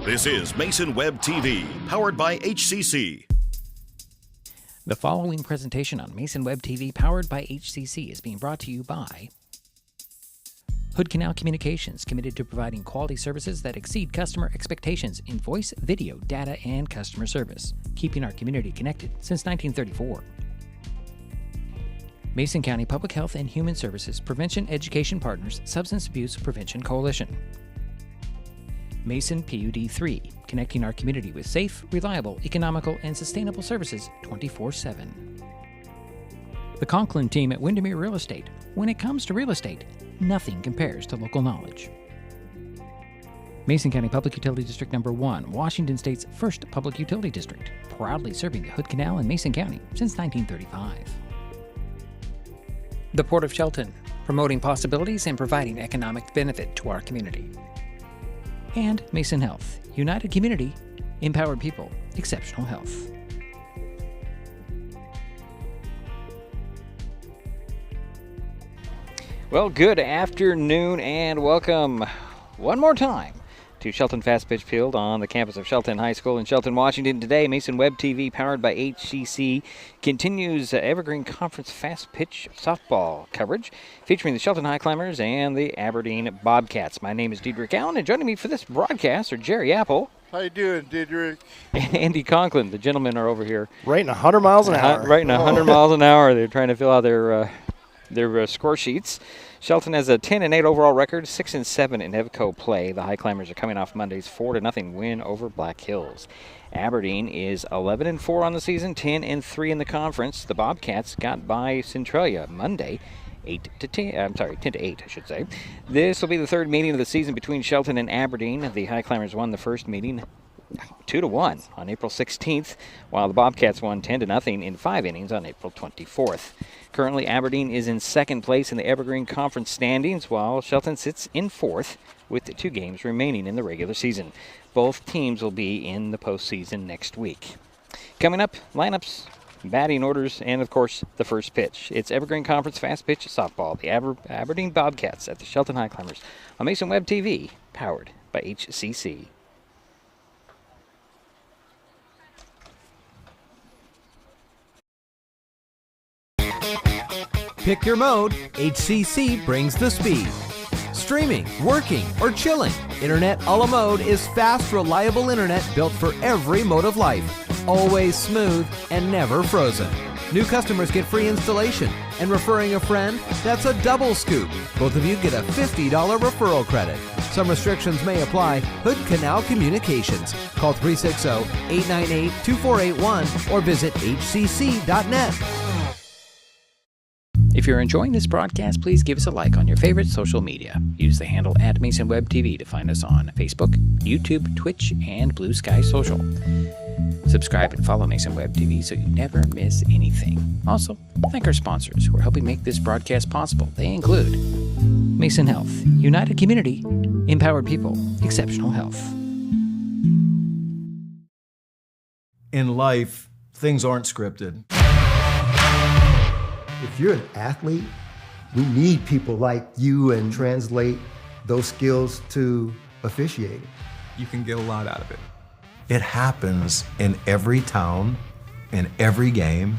This is Mason Web TV, powered by HCC. The following presentation on Mason Web TV, powered by HCC, is being brought to you by Hood Canal Communications, committed to providing quality services that exceed customer expectations in voice, video, data, and customer service, keeping our community connected since 1934. Mason County Public Health and Human Services Prevention Education Partners Substance Abuse Prevention Coalition. Mason PUD 3, connecting our community with safe, reliable, economical, and sustainable services 24/7. The Conklin team at Windermere Real Estate. When it comes to real estate, nothing compares to local knowledge. Mason County Public Utility District Number 1, Washington State's first public utility district, proudly serving the Hood Canal in Mason County since 1935. The Port of Shelton, promoting possibilities and providing economic benefit to our community. And Mason Health, united community, empowered people, exceptional health. Well, good afternoon and welcome one more time to Shelton Fastpitch Field on the campus of Shelton High School in Shelton, Washington. Today, Mason Web TV, powered by HCC, continues Evergreen Conference Fastpitch softball coverage featuring the Shelton Highclimbers and the Aberdeen Bobcats. My name is Diedrich Allen, and joining me for this broadcast are Jerry Apple. How you doing, Diedrich? And Andy Conklin. The gentlemen are over here. Rating 100 miles an hour. Rating 100 miles an hour. They're trying to fill out their score sheets. Shelton has a 10-8 overall record, 6-7 in EVCO play. The Highclimbers are coming off Monday's 4-0 win over Black Hills. Aberdeen is 11-4 on the season, 10-3 in the conference. The Bobcats got by Centralia Monday, 10-8, I should say. This will be the third meeting of the season between Shelton and Aberdeen. The Highclimbers won the first meeting 2-1 on April 16th, while the Bobcats won 10-0 in 5 innings on April 24th. Currently, Aberdeen is in second place in the Evergreen Conference standings, while Shelton sits in fourth with 2 games remaining in the regular season. Both teams will be in the postseason next week. Coming up, lineups, batting orders, and, of course, the first pitch. It's Evergreen Conference Fast Pitch Softball, the Aberdeen Bobcats at the Shelton Highclimbers on Mason Web TV, powered by HCC. Pick your mode, HCC brings the speed. Streaming, working, or chilling, Internet a la mode is fast, reliable internet built for every mode of life. Always smooth and never frozen. New customers get free installation, and referring a friend, that's a double scoop. Both of you get a $50 referral credit. Some restrictions may apply. Hood Canal Communications. Call 360-898-2481 or visit hcc.net. If you're enjoying this broadcast, please give us a like on your favorite social media. Use the handle @MasonWebTV to find us on Facebook, YouTube, Twitch, and Blue Sky Social. Subscribe and follow Mason Web TV so you never miss anything. Also, thank our sponsors who are helping make this broadcast possible. They include Mason Health, united community, empowered people, exceptional health. In life, things aren't scripted. If you're an athlete, we need people like you and translate those skills to officiating. You can get a lot out of it. It happens in every town, in every game.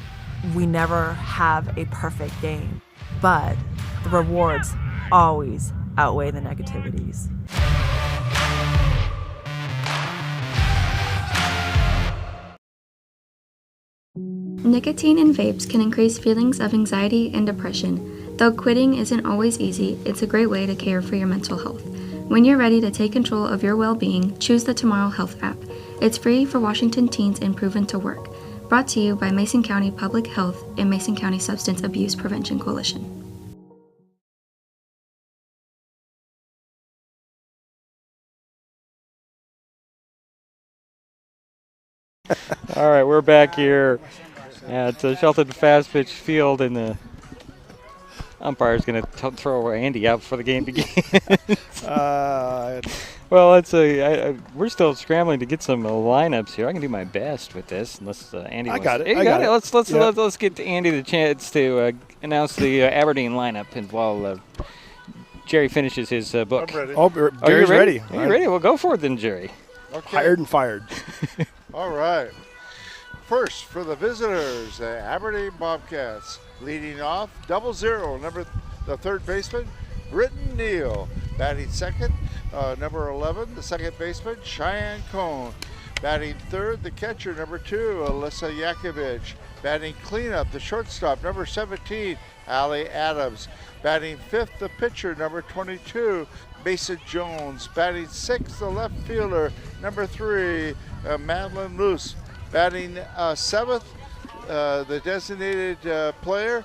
We never have a perfect game, but the rewards always outweigh the negativities. Nicotine in vapes can increase feelings of anxiety and depression. Though quitting isn't always easy, it's a great way to care for your mental health. When you're ready to take control of your well-being, choose the Tomorrow Health app. It's free for Washington teens and proven to work. Brought to you by Mason County Public Health and Mason County Substance Abuse Prevention Coalition. All right, we're back here at Shelton Fastpitch Field, and the umpire's going to throw Andy out before the game begins. Well, we're still scrambling to get some lineups here. I can do my best with this, unless Andy. I got it. You got it. Let's get Andy the chance to announce the Aberdeen lineup, and while Jerry finishes his book. I'm ready. Oh, Jerry's ready. Are you ready? Well, go for it then, Jerry. Okay. Hired and fired. All right. First, for the visitors, the Aberdeen Bobcats. Leading off, 0-0, the third baseman, Britton Neal. Batting second, number 11, the second baseman, Cheyenne Cohn. Batting third, the catcher, number 2, Alyssa Yakovich. Batting cleanup, the shortstop, number 17, Allie Adams. Batting fifth, the pitcher, number 22, Mason Jones. Batting sixth, the left fielder, number 3, Madeline Luce. Batting seventh, the designated player,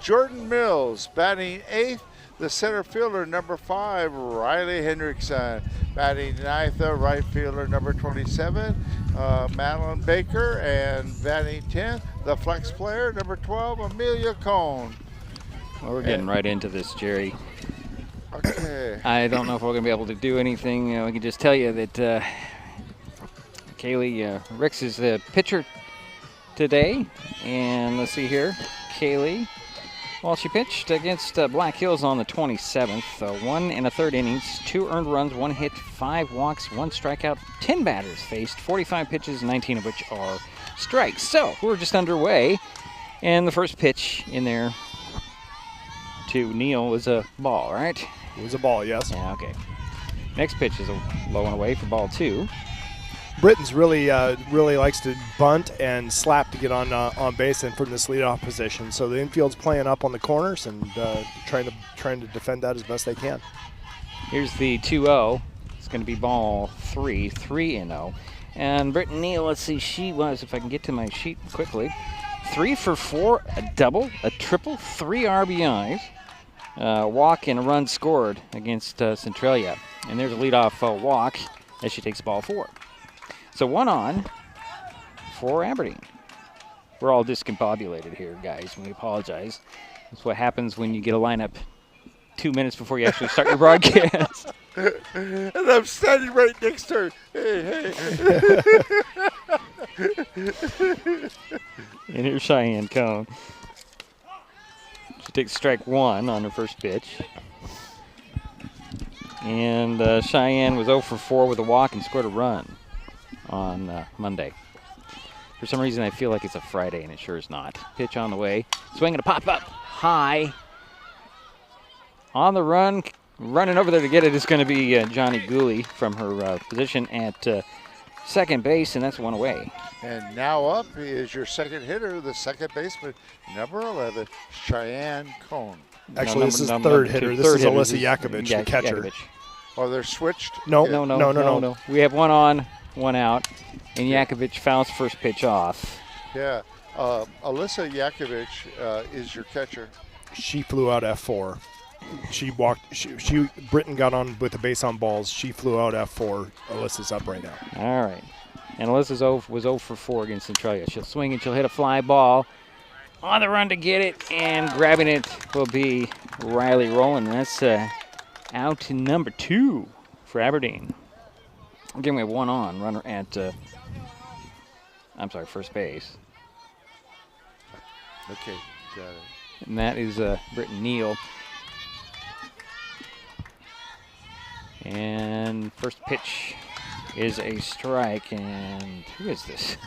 Jordan Mills. Batting eighth, the center fielder, number 5, Riley Hendrickson. Batting ninth, the right fielder, number 27, Madeline Baker. And batting 10th, the flex player, number 12, Amelia Cohn. Well, we're getting right into this, Jerry. Okay. I don't know if we're going to be able to do anything. We can just tell you that Kaylee Ricks is the pitcher today. And let's see here. Kaylee, well, she pitched against Black Hills on the 27th. 1 1/3 innings, 2 earned runs, 1 hit, 5 walks, 1 strikeout, 10 batters faced, 45 pitches, 19 of which are strikes. So we're just underway. And the first pitch in there to Neal was a ball, right? It was a ball, yes. Yeah, okay. Next pitch is a low and away for ball 2. Britton's really likes to bunt and slap to get on base and from this leadoff position. So the infield's playing up on the corners and trying to defend that as best they can. Here's the 2-0. It's going to be ball 3, 3-0. And Britton Neal, let's see, she was, if I can get to my sheet quickly, 3 for 4, a double, a triple, 3 RBIs, walk and a run scored against Centralia. And there's a leadoff walk as she takes ball 4. So 1 on for Aberdeen. We're all discombobulated here, guys. We apologize. That's what happens when you get a lineup 2 minutes before you actually start your broadcast. And I'm standing right next to her. Hey. And here's Cheyenne Cohn. She takes strike 1 on her first pitch. And Cheyenne was 0 for 4 with a walk and scored a run on Monday. For some reason, I feel like it's a Friday, and it sure is not. Pitch on the way. Swing and a pop up high. On the run, running over there to get it is going to be Johnny Gooley from her position at second base, and that's 1 away. And now up is your second hitter, the second baseman, number 11, Cheyenne Cohn. Actually, this is third hitter. This is Alyssa Yakovich, the catcher. Oh, they're switched? No. We have 1 on, 1 out, and Yakovich fouls first pitch off. Yeah. Alyssa Yakovich is your catcher. She flew out F4. She walked. Britton got on with the base on balls. She flew out F4. Alyssa's up right now. All right. And Alyssa's was 0 for 4 against Centralia. She'll swing and she'll hit a fly ball. On the run to get it, and grabbing it will be Riley Rowland. That's out to number 2 for Aberdeen. Again, we have 1 on, runner at, first base. Okay, got it. And that is Britton Neal. And first pitch is a strike, and who is this?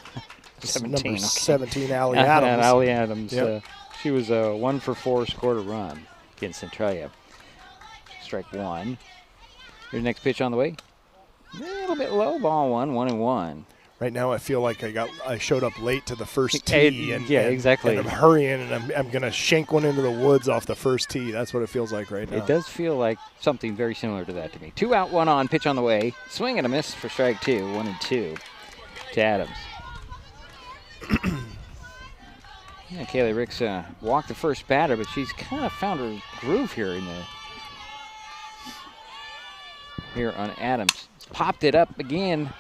17. Number 17, Allie Adams. Allie Adams. Yep. She was 1 for 4, scored a run against Centralia. Strike 1. Here's the next pitch on the way. A little bit low, ball 1, 1-1. Right now, I feel like I showed up late to the first tee. Exactly. And I'm hurrying, and I'm going to shank one into the woods off the first tee. That's what it feels like right now. It does feel like something very similar to that to me. 2 out, 1 on, pitch on the way. Swing and a miss for strike 2, 1-2 to Adams. Kaylee Ricks walked the first batter, but she's kind of found her groove here on Adams. Popped it up again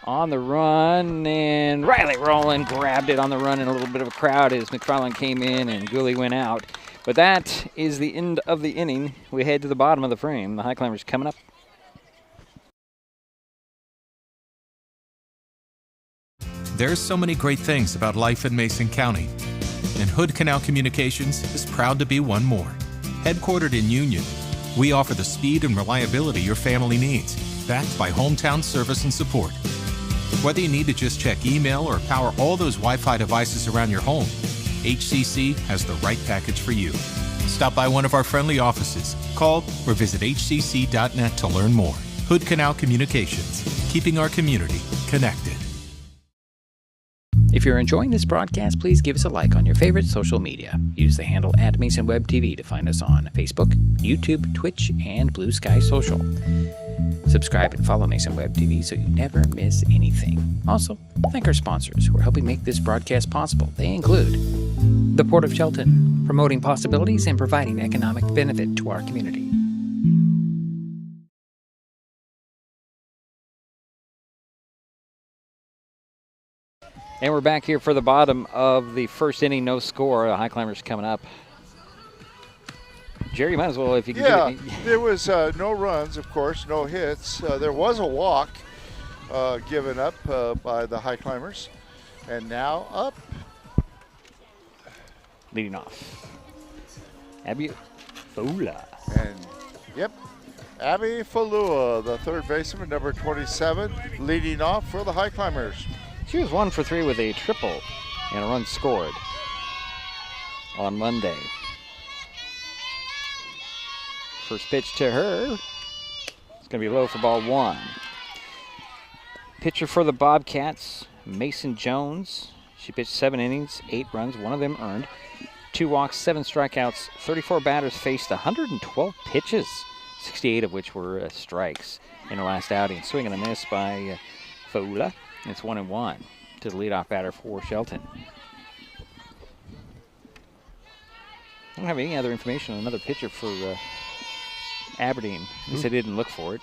on the run, and Riley Rowland grabbed it on the run in a little bit of a crowd as McFarland came in and Gooley went out. But that is the end of the inning. We head to the bottom of the frame. The Highclimbers coming up. There's so many great things about life in Mason County, and Hood Canal Communications is proud to be one more. Headquartered in Union, we offer the speed and reliability your family needs. backed by hometown service and support. Whether you need to just check email or power all those Wi-Fi devices around your home, HCC has the right package for you. Stop by one of our friendly offices, call or visit hcc.net to learn more. Hood Canal Communications, keeping our community connected. If you're enjoying this broadcast, please give us a like on your favorite social media. Use the handle @MasonWebTV to find us on Facebook, YouTube, Twitch, and Blue Sky Social. Subscribe and follow Mason Web TV so you never miss anything. Also, thank our sponsors who are helping make this broadcast possible. They include the Port of Shelton, promoting possibilities and providing economic benefit to our community. And we're back here for the bottom of the first inning, no score. The Highclimbers coming up. Jerry, you might as well, if you can. Yeah, there was no runs, of course, no hits. There was a walk given up by the Highclimbers. And now up. Leading off. Abby Falua. And, yep, Abby Falua, the third baseman, number 27, leading off for the Highclimbers. She was 1 for 3 with a triple and a run scored on Monday. First pitch to her. It's going to be low for ball 1. Pitcher for the Bobcats, Mason Jones. She pitched 7 innings, 8 runs, 1 of them earned. 2 walks, 7 strikeouts, 34 batters faced 112 pitches, 68 of which were strikes in her last outing. Swing and a miss by Faula. It's 1-1 to the leadoff batter for Shelton. I don't have any other information on another pitcher for Aberdeen. At least I didn't look for it.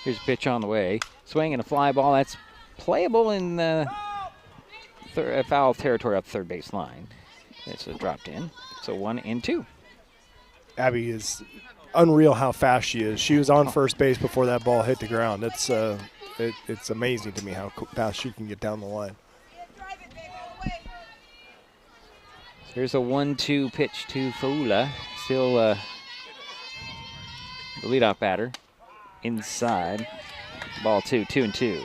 Here's a pitch on the way. Swing and a fly ball. That's playable in foul territory up the third base line. It's dropped in. So 1-2. Abby is unreal how fast she is. She was on first base before that ball hit the ground. It's amazing to me how fast she can get down the line. So here's a 1-2 pitch to Faula. Still the leadoff batter inside. Ball 2, 2-2.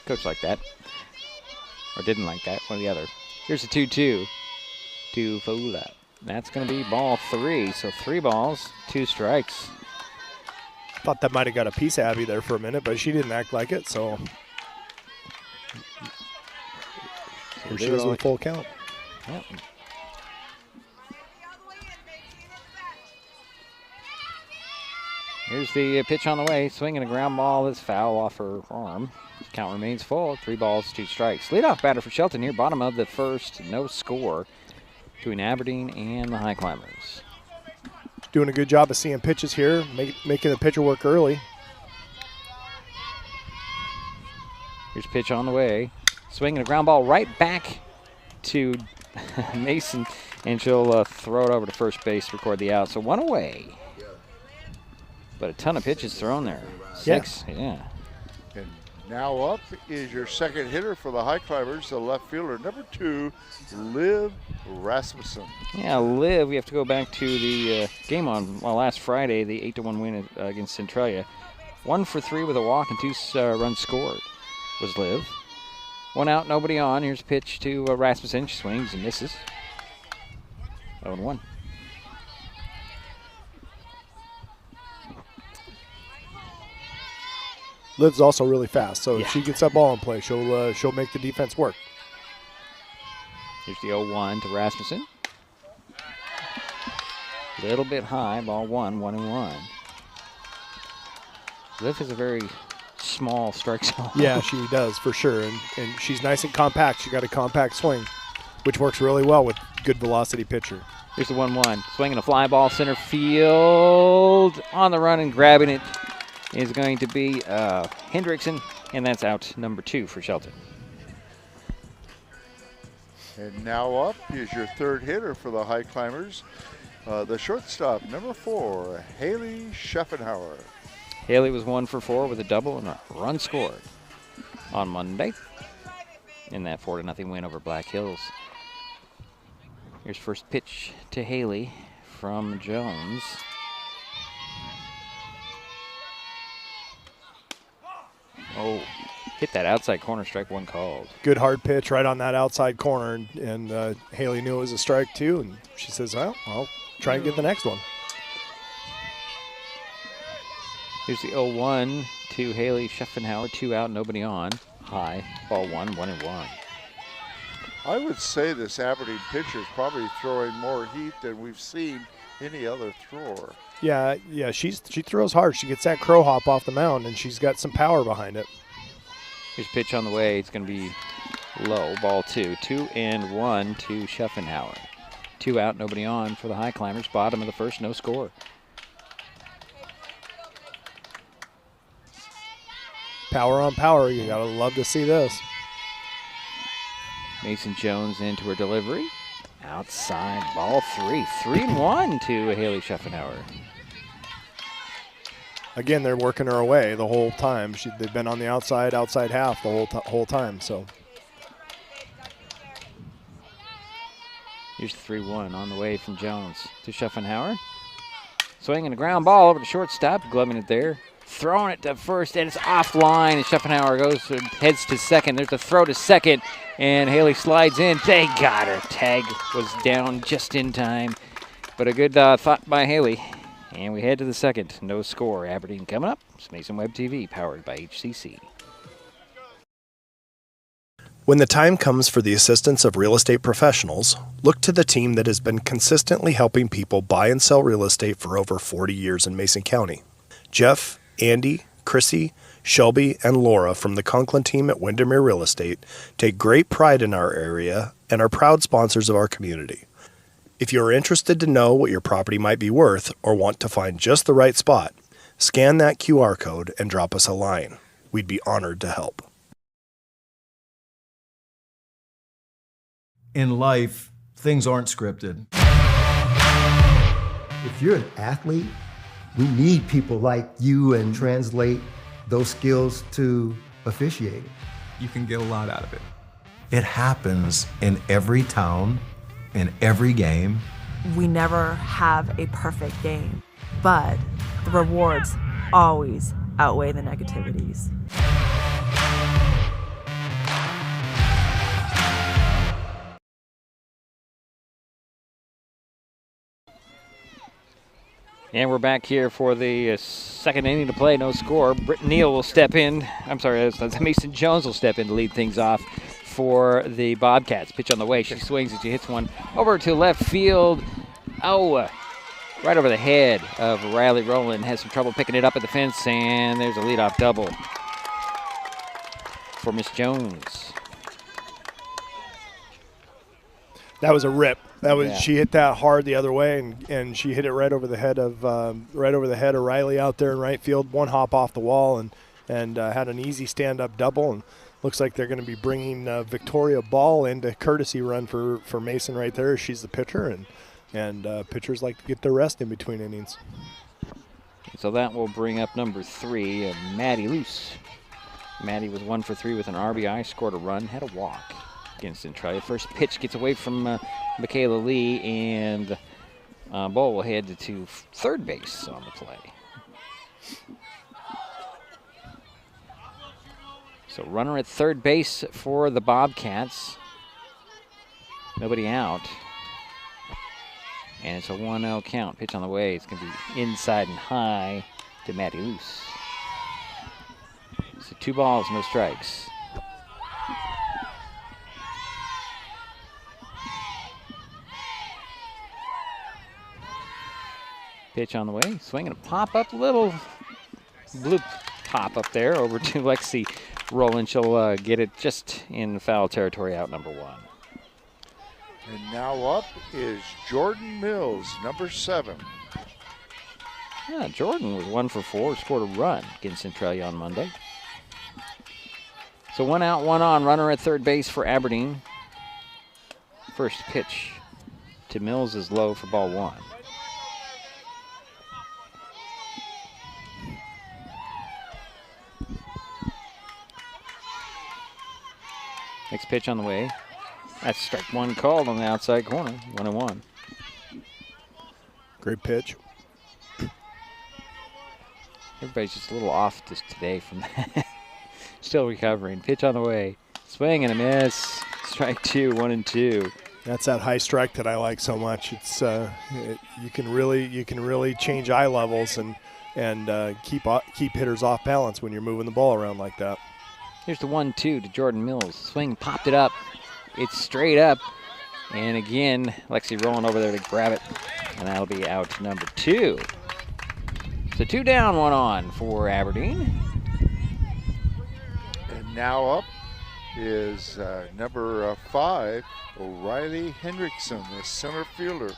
Coach liked that. Or didn't like that, one or the other. Here's a 2-2 to Faula. That's going to be ball 3. So 3 balls, 2 strikes. Thought that might have got a piece of Abby there for a minute, but she didn't act like it, so here she is with full count. Yep. Here's the pitch on the way. Swinging a ground ball that's foul off her arm. Count remains full. 3 balls, 2 strikes. Leadoff batter for Shelton here. Bottom of the first. No score between Aberdeen and the Highclimbers. Doing a good job of seeing pitches here, making the pitcher work early. Here's a pitch on the way. Swinging a ground ball right back to Mason, and she'll throw it over to first base to record the out. So 1 away. But a ton of pitches thrown there. 6, yeah. And now up is your second hitter for the Highclimbers, the left fielder, number 2, Liv Rasmussen. Yeah, Liv, we have to go back to the game on last Friday, the 8-1 win against Centralia. 1 for 3 with a walk and 2 runs scored was Liv. 1 out, nobody on. Here's a pitch to Rasmussen. She swings and misses. 0-1. Liv's also really fast, so if she gets that ball in play, she'll make the defense work. Here's the 0-1 to Rasmussen. A little bit high, ball 1, 1-1. Liv has a very small strike zone. Yeah, she does for sure, and she's nice and compact. She got a compact swing, which works really well with good velocity pitcher. Here's the 1-1, swinging a fly ball center field. On the run and grabbing it is going to be Hendrickson, and that's out number 2 for Shelton. And now up is your third hitter for the Highclimbers, the shortstop, number 4, Haley Schaffenhauer. Haley was 1 for 4 with a double and a run scored on Monday in that 4-0 win over Black Hills. Here's first pitch to Haley from Jones. Oh, hit that outside corner, strike one called. Good hard pitch right on that outside corner, and Haley knew it was a strike too, and she says, well, I'll try and get the next one. Here's the 0-1 to Haley Schiffenhauer, 2 out, nobody on. High, ball 1-1-1. I would say this Aberdeen pitcher is probably throwing more heat than we've seen any other thrower. Yeah, she throws hard. She gets that crow hop off the mound, and she's got some power behind it. Here's pitch on the way. It's going to be low, ball 2. 2-1 to Schiffenhauer. 2 out, nobody on for the Highclimbers. Bottom of the first, no score. Power on power. You gotta love to see this. Mason Jones into her delivery. Outside, ball 3. 3-1 to Haley Schiffenhauer. Again, they're working her away the whole time. They've been on the outside half the whole time. So here's 3-1 on the way from Jones to Schiffenhauer. Swinging a ground ball over to shortstop, gloving it there. Throwing it to first, and it's offline, and Schiffenhauer heads to second. There's a throw to second, and Haley slides in. They got her. Tag was down just in time, but a good thought by Haley. And we head to the second. No score. Aberdeen coming up. It's Mason Web TV, powered by HCC. when the time comes for the assistance of real estate professionals, look to the team that has been consistently helping people buy and sell real estate for over 40 years in Mason County. Jeff, Andy, Chrissy, Shelby, and Laura from the Conklin team at Windermere Real Estate take great pride in our area and are proud sponsors of our community. If you are interested to know what your property might be worth or want to find just the right spot, scan that QR code and drop us a line. We'd be honored to help. In life, things aren't scripted. If you're an athlete, we need people like you and translate those skills to officiating. You can get a lot out of it. It happens in every town, in every game. We never have a perfect game, but the rewards always outweigh the negativities. And we're back here for the second inning to play, no score. Britt Neal will step in. I'm sorry, Mason Jones will step in to lead things off for the Bobcats. Pitch on the way. She swings and she hits one over to left field. Oh, right over the head of Riley Rowland. Has some trouble picking it up at the fence, and there's a leadoff double for Miss Jones. That was a rip. That was She hit that hard the other way, and she hit it right over the head of Riley out there in right field. One hop off the wall and had an easy stand-up double. And looks like they're going to be bringing Victoria Ball into courtesy run for Mason right there. She's the pitcher, and pitchers like to get their rest in between innings. So that will bring up number 3, Maddie Luce. Maddie was 1 for 3 with an RBI, scored a run, had a walk against Centralia. First pitch gets away from Michaela Lee, and Ball will head to third base on the play. So runner at third base for the Bobcats. Nobody out. And it's a 1-0 count. Pitch on the way. It's going to be inside and high to Maddie Luce. So 2 balls, no strikes. Pitch on the way, swinging a pop-up, little blue pop-up there over to Lexi Rowland. She'll get it just in foul territory, out number 1. And now up is Jordan Mills, number 7. Yeah, Jordan was 1 for 4, scored a run against Centralia on Monday. So 1 out, 1 on, runner at third base for Aberdeen. First pitch to Mills is low for ball 1. Next pitch on the way. That's strike one called on the outside corner, 1-1. Great pitch. Everybody's just a little off this today from that. Still recovering. Pitch on the way. Swing and a miss. Strike two, 1-2. That's that high strike that I like so much. It's you can really change eye levels and keep hitters off balance when you're moving the ball around like that. Here's the 1-2 to Jordan Mills. Swing, popped it up. It's straight up. And again, Lexi rolling over there to grab it. And that'll be out number 2. So 2 down, 1 on for Aberdeen. And now up is number 5, O'Reilly Hendrickson, the center fielder.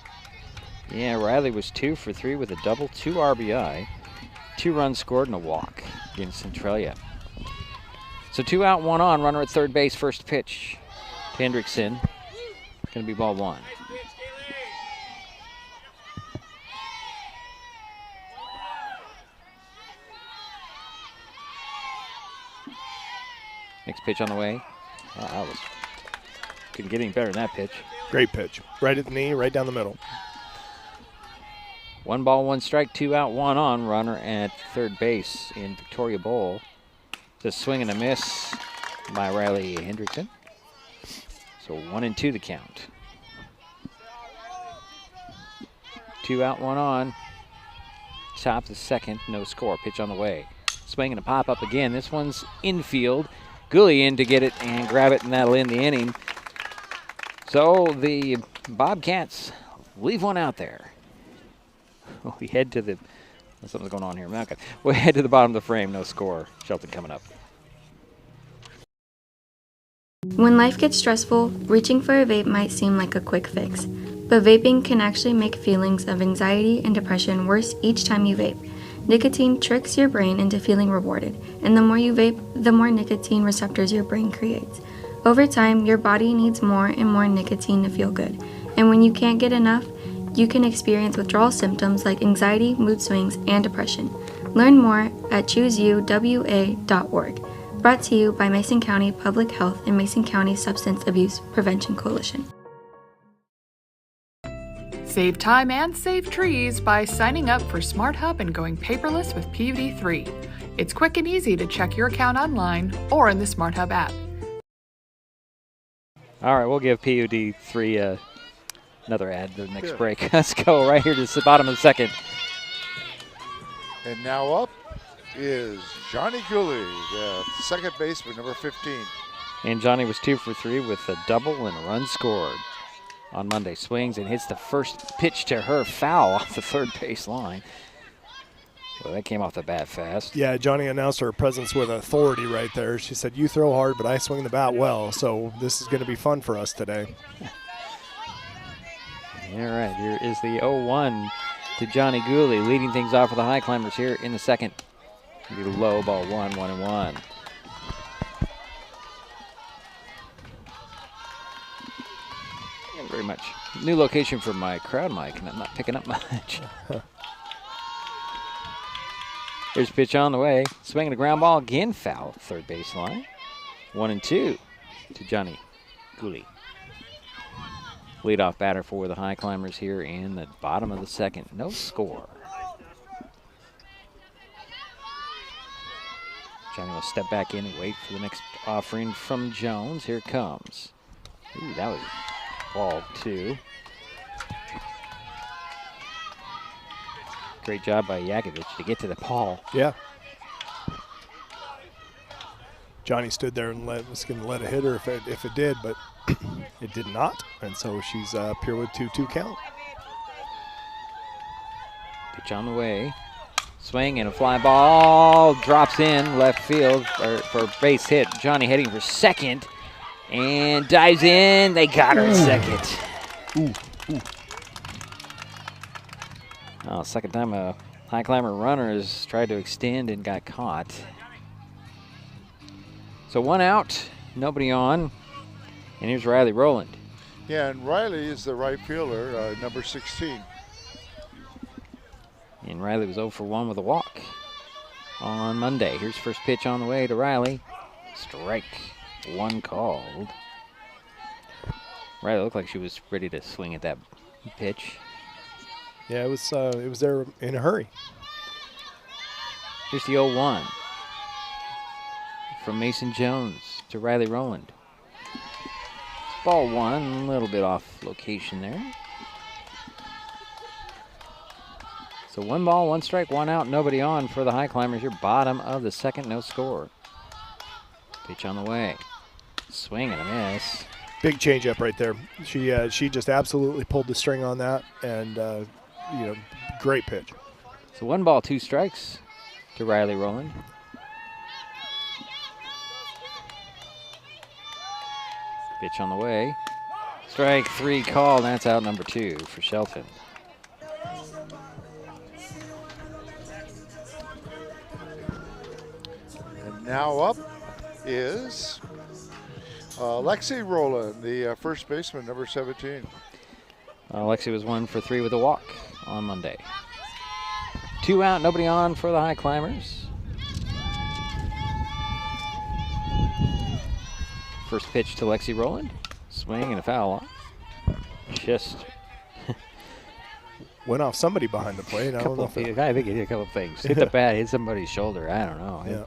Yeah, Riley was 2 for 3 with a double, 2 RBI, 2 runs scored and a walk against Centralia. So 2 out, 1 on, runner at third base, first pitch to Hendrickson. Going to be ball 1. Next pitch on the way. That was, couldn't get any better than that pitch. Great pitch. Right at the knee, right down the middle. 1 ball, 1 strike, 2 out, 1 on. Runner at third base in Victoria Bowl. Just swing and a miss by Riley Hendrickson. So 1-2 the count. 2 out, 1 on. Top the second, no score. Pitch on the way. Swing and a pop up again. This one's infield. Gooley in to get it and grab it, and that'll end the inning. So the Bobcats leave one out there. We head to the, something's going on here. Okay. We head to the bottom of the frame, no score. Shelton coming up. When life gets stressful, reaching for a vape might seem like a quick fix, but vaping can actually make feelings of anxiety and depression worse each time you vape. Nicotine tricks your brain into feeling rewarded, and the more you vape, the more nicotine receptors your brain creates. Over time, your body needs more and more nicotine to feel good, and when you can't get enough, you can experience withdrawal symptoms like anxiety, mood swings, and depression. Learn more at chooseyouwa.org. Brought to you by Mason County Public Health and Mason County Substance Abuse Prevention Coalition. Save time and save trees by signing up for Smart Hub and going paperless with PUD3. It's quick and easy to check your account online or in the Smart Hub app. All right, we'll give PUD3 another ad the next break. Let's go right here to the bottom of the second. And now up is Johnny Gooley, the second baseman, number 15. And Johnny was 2 for 3 with a double and a run scored. On Monday, swings and hits the first pitch to her, foul off the third base line. Well, that came off the bat fast. Yeah, Johnny announced her presence with authority right there. She said, "You throw hard, but I swing the bat well, so this is going to be fun for us today." All right, here is the 0-1 to Johnny Gooley, leading things off for the Highclimbers here in the second. The low ball 1-1-1. Very much. New location for my crowd mic, and I'm not picking up much. Here's a pitch on the way. Swinging a ground ball again, foul. Third baseline. 1-2 to Johnny Gooley. Leadoff batter for the Highclimbers here in the bottom of the second. No score. Johnny will step back in and wait for the next offering from Jones. Here it comes. Ooh, that was ball 2. Great job by Yakovich to get to the ball. Yeah. Johnny stood there and was going to let it hit her if it did, but it did not. And so she's up here with 2-2 count. Pitch on the way. Swing and a fly ball. Drops in left field for a base hit. Johnny heading for second. And dives in. They got her at second. Ooh. Oh, second time a Highclimber runner has tried to extend and got caught. So 1 out, nobody on. And here's Riley Rowland. Yeah, and Riley is the right fielder, number 16. And Riley was 0 for 1 with a walk on Monday. Here's first pitch on the way to Riley. Strike 1 called. Riley looked like she was ready to swing at that pitch. Yeah, it was there in a hurry. Here's the 0-1 from Mason Jones to Riley Rowland. Ball one, a little bit off location there. So 1 ball, 1 strike, 1 out, nobody on for the Highclimbers. Your bottom of the second, no score. Pitch on the way. Swing and a miss. Big changeup right there. She just absolutely pulled the string on that, and great pitch. So 1 ball, 2 strikes to Riley Rowland. Pitch on the way. Strike 3 called. That's out number 2 for Shelton. And now up is Lexi Rowland, the first baseman, number 17. Lexi was 1 for 3 with a walk on Monday. 2 out, nobody on for the Highclimbers. First pitch to Lexi Rowland. Swing and a foul. Just went off somebody behind the plate. I think he did a couple things. Hit the bat, hit somebody's shoulder. I don't know. Yeah.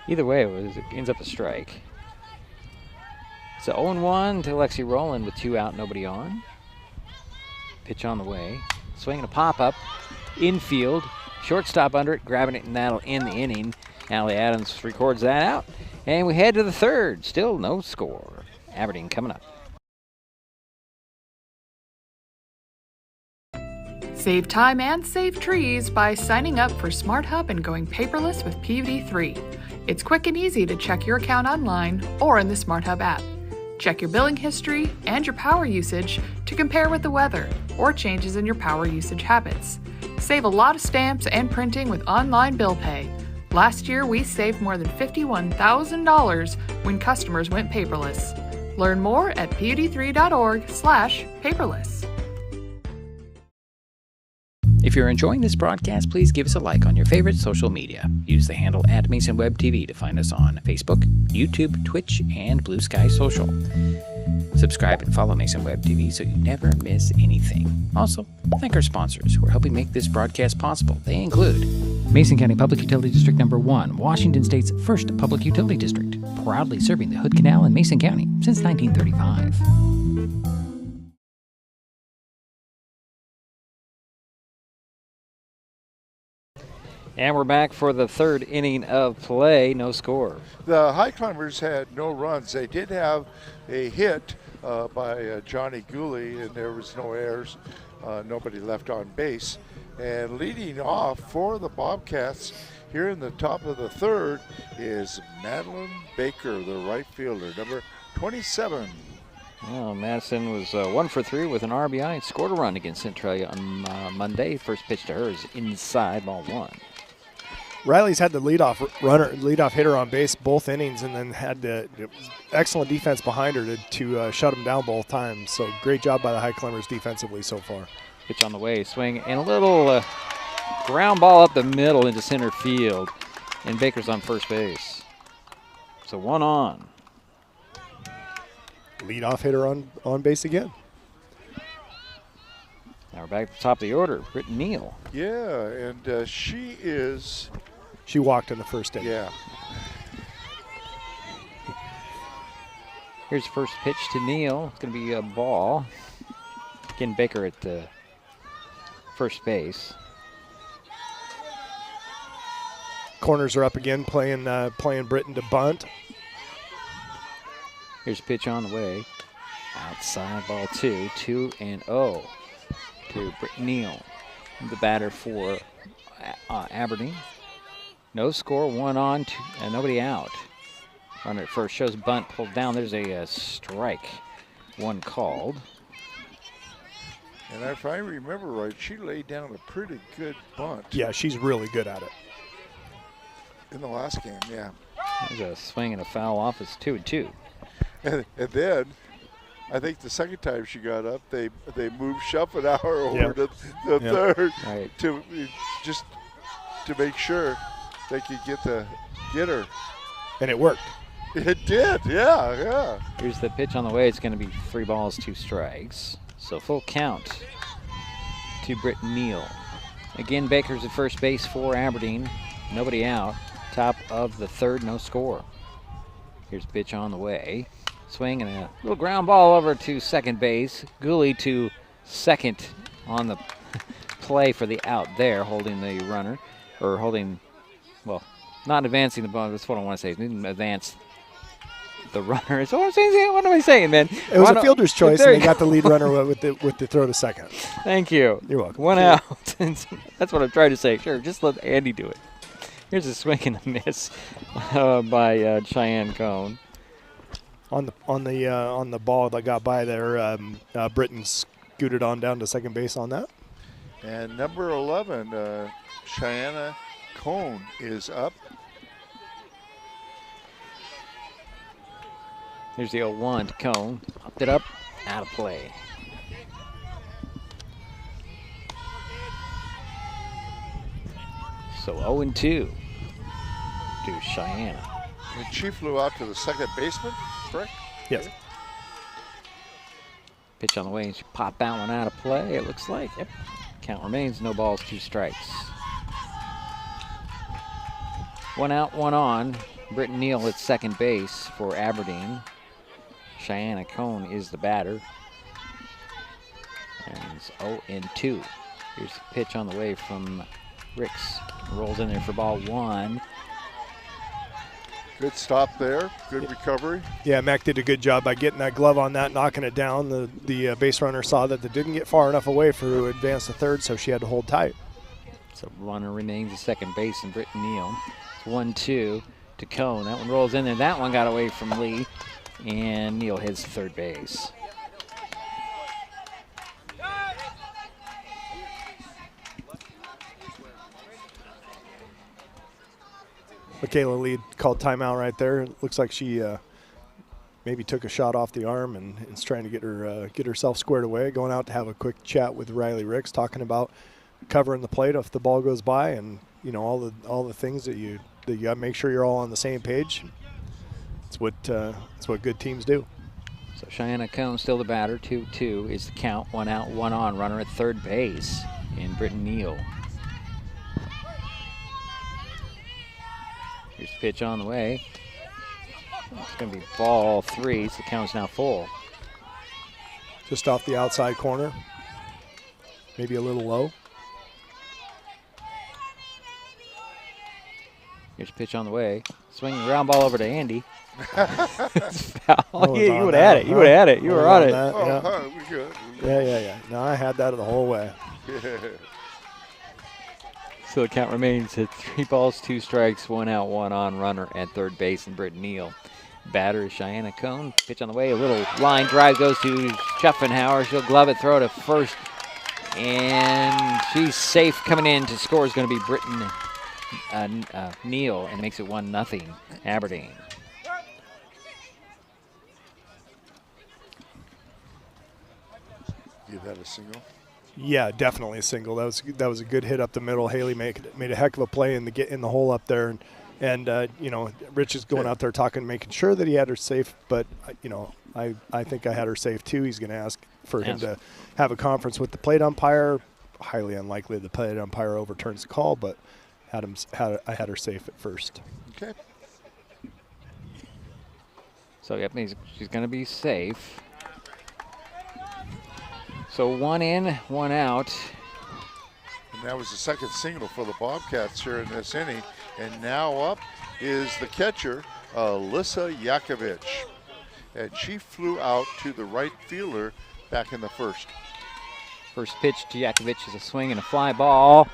Either way, it ends up a strike. So 0-1 to Lexi Rowland with 2 out, nobody on. Pitch on the way. Swing and a pop-up. Infield. Shortstop under it, grabbing it, and that'll end the inning. Allie Adams records that out. And we head to the third. Still no score. Aberdeen coming up. Save time and save trees by signing up for Smart Hub and going paperless with PVD3. It's quick and easy to check your account online or in the Smart Hub app. Check your billing history and your power usage to compare with the weather or changes in your power usage habits. Save a lot of stamps and printing with online bill pay. Last year, we saved more than $51,000 when customers went paperless. Learn more at pud3.org/paperless. If you're enjoying this broadcast, please give us a like on your favorite social media. Use the handle @MasonWebTV to find us on Facebook, YouTube, Twitch, and Blue Sky Social. Subscribe and follow Mason Web TV so you never miss anything. Also, thank our sponsors who are helping make this broadcast possible. They include Mason County Public Utility District Number 1, Washington State's first public utility district, proudly serving the Hood Canal in Mason County since 1935. And we're back for the third inning of play. No score. The Highclimbers had no runs. They did have a hit by Johnny Gooley, and there was no errors. Nobody left on base. And leading off for the Bobcats here in the top of the third is Madeline Baker, the right fielder, number 27. Well, Madison was 1 for 3 with an RBI and scored a run against Centralia on Monday. First pitch to her is inside, ball 1. Riley's had the leadoff hitter on base both innings, and then had the excellent defense behind her to shut him down both times. So great job by the Highclimbers defensively so far. Pitch on the way, swing, and a little ground ball up the middle into center field, and Baker's on first base. So 1 on. Leadoff hitter on base again. Now we're back at the top of the order. Britton Neal. Yeah, and she walked in the first inning. Yeah. Here's first pitch to Neal. It's going to be a ball. Again, Baker at first base. Corners are up again, playing Britton to bunt. Here's a pitch on the way. Outside, ball 2. 2-0 to Britton Neal, the batter for Aberdeen. No score, 1 on, and nobody out. Runner at first shows bunt pulled down. There's a strike, 1 called. And if I remember right, she laid down a pretty good bunt. Yeah, she's really good at it. In the last game, yeah. There's a swing and a foul off. It's 2-2. And then, I think the second time she got up, they moved Schopenhauer over to the third to make sure they could get her. And it worked. It did, yeah. Here's the pitch on the way. It's going to be 3 balls, 2 strikes. So full count to Britton Neal. Again, Baker's at first base for Aberdeen. Nobody out. Top of the 3rd, no score. Here's the pitch on the way. Swing and a little ground ball over to second base. Gooley to second on the play for the out there, holding the runner, or holding, well, not advancing the ball. That's what I want to say. He didn't advance the runner. So what am I saying, man? It was a fielder's choice, and they got the lead runner with the throw to second. Thank you. You're welcome. 1 out. That's what I'm trying to say. Sure, just let Andy do it. Here's a swing and a miss by Cheyenne Cone. On the ball that got by there, Britton scooted on down to second base on that. And number 11, Cheyenne Cone is up. Here's the 0-1 to Cone. Upped it up, out of play. So 0-2 to Cheyenne. And she flew out to the second baseman, correct? Yes. Pitch on the way, and she popped that one out of play, it looks like. Yep. Count remains, no balls, 2 strikes. 1 out, 1 on. Britton Neal at second base for Aberdeen. Cheyenne Cone is the batter. And it's 0-2. Here's the pitch on the way from Ricks. Rolls in there for ball 1. Good stop there. Good recovery. Yeah, Mac did a good job by getting that glove on that, knocking it down. The base runner saw that it didn't get far enough away for to advance to third, so she had to hold tight. So runner remains at second base in Britton Neal. It's 1-2 to Cone. That one rolls in there. That one got away from Lee, and Neal hits third base. Michaela Lee called timeout right there. It looks like she maybe took a shot off the arm and is trying to get herself squared away. Going out to have a quick chat with Riley Ricks, talking about covering the plate if the ball goes by, and all the things that you got to make sure you're all on the same page. It's what good teams do. So Cheyenne Cone still the batter. 2-2 is the count. 1 out, 1 on. Runner at third base in Britton Neal. Here's the pitch on the way. It's going to be ball 3, so the count's now full. Just off the outside corner. Maybe a little low. Here's a pitch on the way. Swinging ground ball over to Andy. It's foul. Oh, yeah, you would have had it. You would have had it. You were on it. That, Oh, we good. Yeah. No, I had that the whole way. So the count remains at 3 balls, 2 strikes, 1 out, 1 on. Runner at third base in Britton Neal. Batter is Cheyenne Cone. Pitch on the way. A little line drive goes to Schuffenhauer. She'll glove it, throw to first. And she's safe. Coming in to score is going to be Britton Neal, and makes it 1-0 Aberdeen. Give that a single. Yeah, definitely a single. That was a good hit up the middle. Haley made a heck of a play in the hole up there, and Rich is going out there talking, making sure that he had her safe. But I think I had her safe too. He's going to ask for him to have a conference with the plate umpire. Highly unlikely the plate umpire overturns the call, but I had her safe at first. Okay. So yep, she's going to be safe. So 1 in, 1 out. And that was the second single for the Bobcats here in this inning. And now up is the catcher, Alyssa Yakovich. And she flew out to the right fielder back in the first. First pitch to Yakovich is a swing and a fly ball.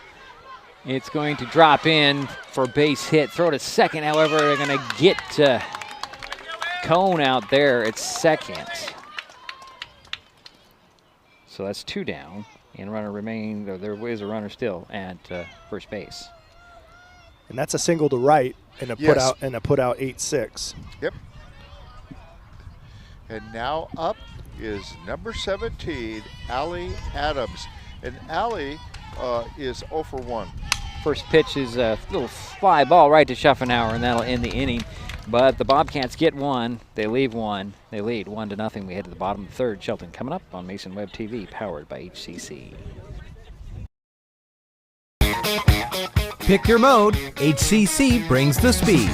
It's going to drop in for a base hit. Throw to second, however, they're going to get Cone out there at second. So that's 2 down, and runner remain. There is a runner still at first base. And that's a single to right and a put out 8-6. Yep. And now up is number 17, Allie Adams. And Allie is 0 for 1. First pitch is a little fly ball right to Schuffenhauer, and that'll end the inning. But the Bobcats get one. They leave one. They lead 1-0. We head to the bottom of the third. Shelton coming up on Mason Web TV, powered by HCC. Pick your mode. HCC brings the speed.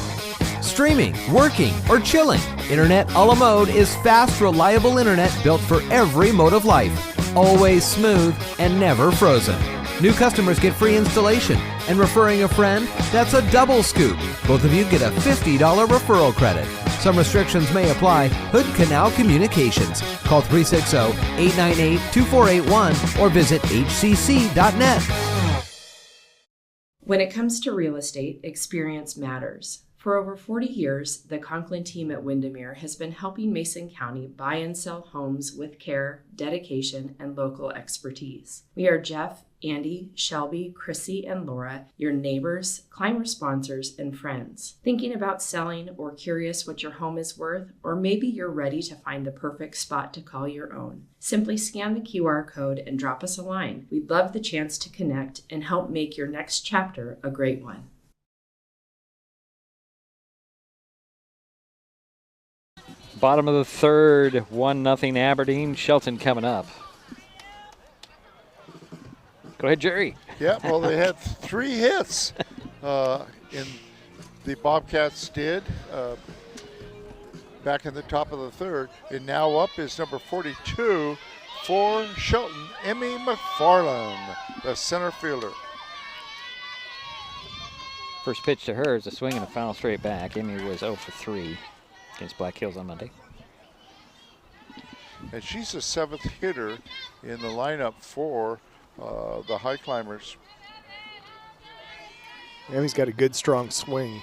Streaming, working, or chilling, Internet a la mode is fast, reliable internet built for every mode of life. Always smooth and never frozen. New customers get free installation, and referring a friend, that's a double scoop. Both of you get a $50 referral credit. Some restrictions may apply. Hood Canal Communications. Call 360-898-2481 or visit hcc.net. When it comes to real estate, experience matters. For over 40 years, the Conklin team at Windermere has been helping Mason County buy and sell homes with care, dedication, and local expertise. We are Jeff, Andy, Shelby, Chrissy, and Laura, your neighbors, climber sponsors, and friends. Thinking about selling or curious what your home is worth, or maybe you're ready to find the perfect spot to call your own. Simply scan the QR code and drop us a line. We'd love the chance to connect and help make your next chapter a great one. Bottom of the third, 1-0 Aberdeen. Shelton coming up. Go ahead, Jerry. Yeah, well, they had 3 hits in the Bobcats did back in the top of the third. And now up is number 42 for Shelton, Emmy McFarland, the center fielder. First pitch to her is a swing and a foul straight back. Emmy was 0 for 3 against Black Hills on Monday. And she's the 7th hitter in the lineup for the Highclimbers. Emmy's got a good, strong swing.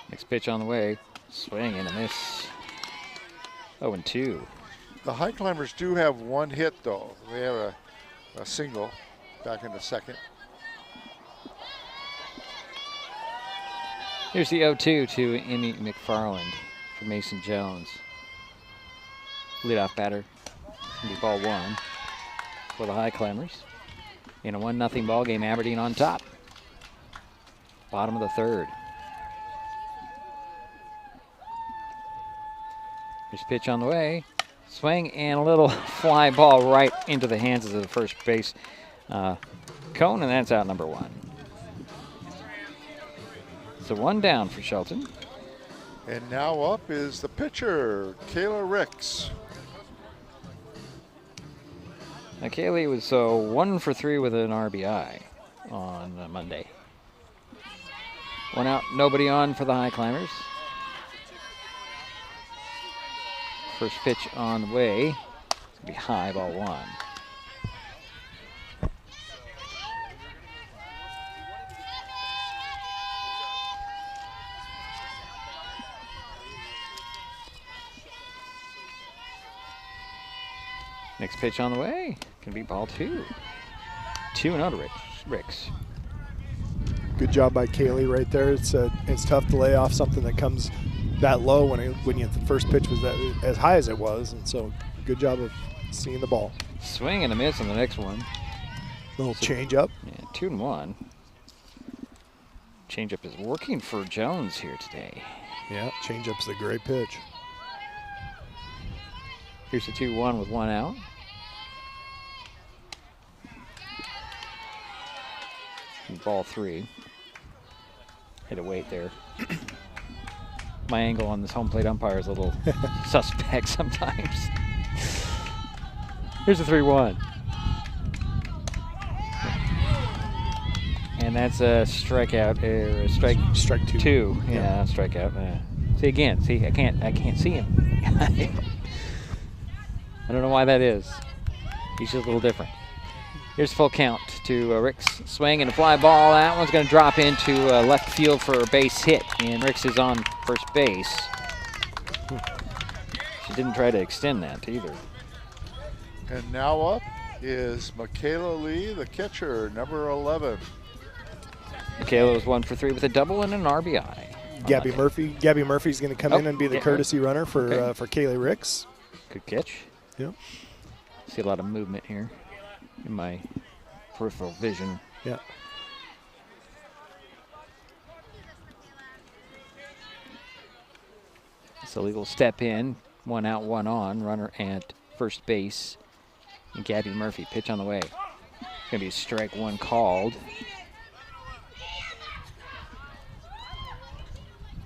Next pitch on the way. Swing and a miss. 0-2. The Highclimbers do have 1 hit, though. They have a single back in the second. Here's the 0-2 to Emmy McFarland for Mason Jones. Leadoff batter. It's going to be ball 1 for the Highclimbers. In a 1-0 ball game, Aberdeen on top. Bottom of the third. Here's pitch on the way. Swing and a little fly ball right into the hands of the first base cone, and that's out number 1. So 1 down for Shelton. And now up is the pitcher, Kayla Ricks. Now Kaylee was 1 for 3 with an RBI on Monday. 1 out, nobody on for the Highclimbers. First pitch on the way. It's going to be high, ball 1. Next pitch on the way. Can be ball 2. 2-0 to Ricks. Good job by Kaylee right there. It's tough to lay off something that comes that low when the first pitch was that as high as it was, and so good job of seeing the ball. Swing and a miss on the next one. Little change up. Yeah, 2-1. Change up is working for Jones here today. Yeah, change up's a great pitch. Here's the 2-1 with 1 out. And ball 3. Hit a weight there. My angle on this home plate umpire is a little suspect sometimes. Here's a 3-1. And that's a strikeout, or a strike 2. Yeah, strikeout. See again. See, I can't see him. I don't know why that is. He's just a little different. Here's full count to Ricks. Swing and a fly ball. That one's going to drop into left field for a base hit, and Ricks is on first base. She didn't try to extend that either. And now up is Michaela Lee, the catcher, number 11. Michaela was 1 for 3 with a double and an RBI. Gabby Murphy's going to come in and be the courtesy runner for Kaylee Ricks. Good catch. Yep. See a lot of movement here in my peripheral vision. Yeah. So Lee will step in, 1 out, 1 on, runner at first base. And Gabby Murphy, pitch on the way. Gonna be a strike 1 called.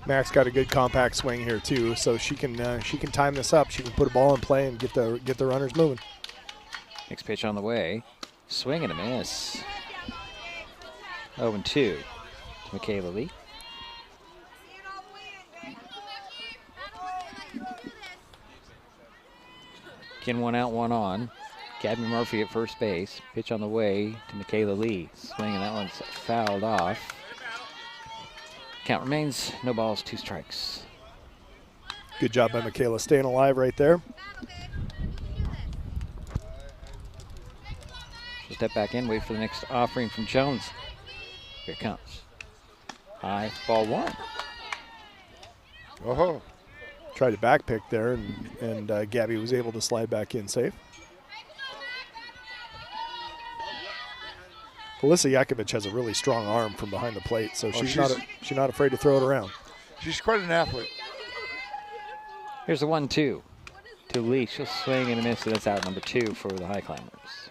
Max got a good compact swing here too, so she can time this up. She can put a ball in play and get the runners moving. Next pitch on the way. Swing and a miss. 0-2 to Michaela Lee. Again, 1 out, 1 on. Gabby Murphy at first base. Pitch on the way to Michaela Lee. Swing, and that one's fouled off. Count remains, no balls, 2 strikes. Good job by Michaela staying alive right there. She'll step back in, wait for the next offering from Jones. Here it comes. High, ball 1. Oh. Tried to back pick there, and Gabby was able to slide back in safe. Alyssa Yakovich has a really strong arm from behind the plate, so she's not afraid to throw it around. She's quite an athlete. Here's the 1-2 to Lee. She'll swing and a miss, and that's out number 2 for the Highclimbers.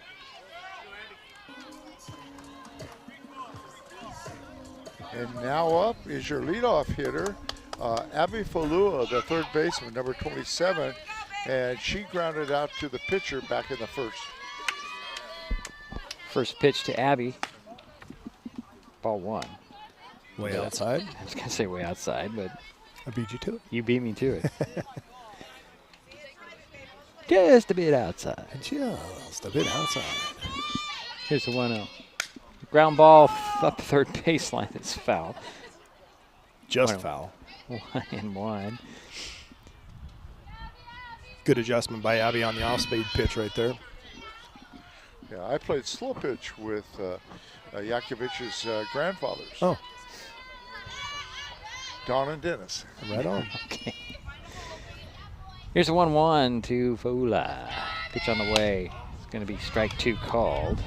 And now up is your leadoff hitter, Abby Falua, the third baseman, number 27, and she grounded out to the pitcher back in the first. First pitch to Abby. Ball 1. Way outside? I was going to say way outside, but I beat you to it. You beat me to it. Just a bit outside. Just a bit outside. Here's the 1-0. Ground ball up the third baseline. It's foul. Just foul. 1-1. Good adjustment by Abby on the off-speed pitch right there. Yeah, I played slow pitch with Yakovich's grandfathers. Oh. Don and Dennis. Right on. Okay. Here's a 1-1 to Fula. Pitch on the way. It's going to be strike 2 called.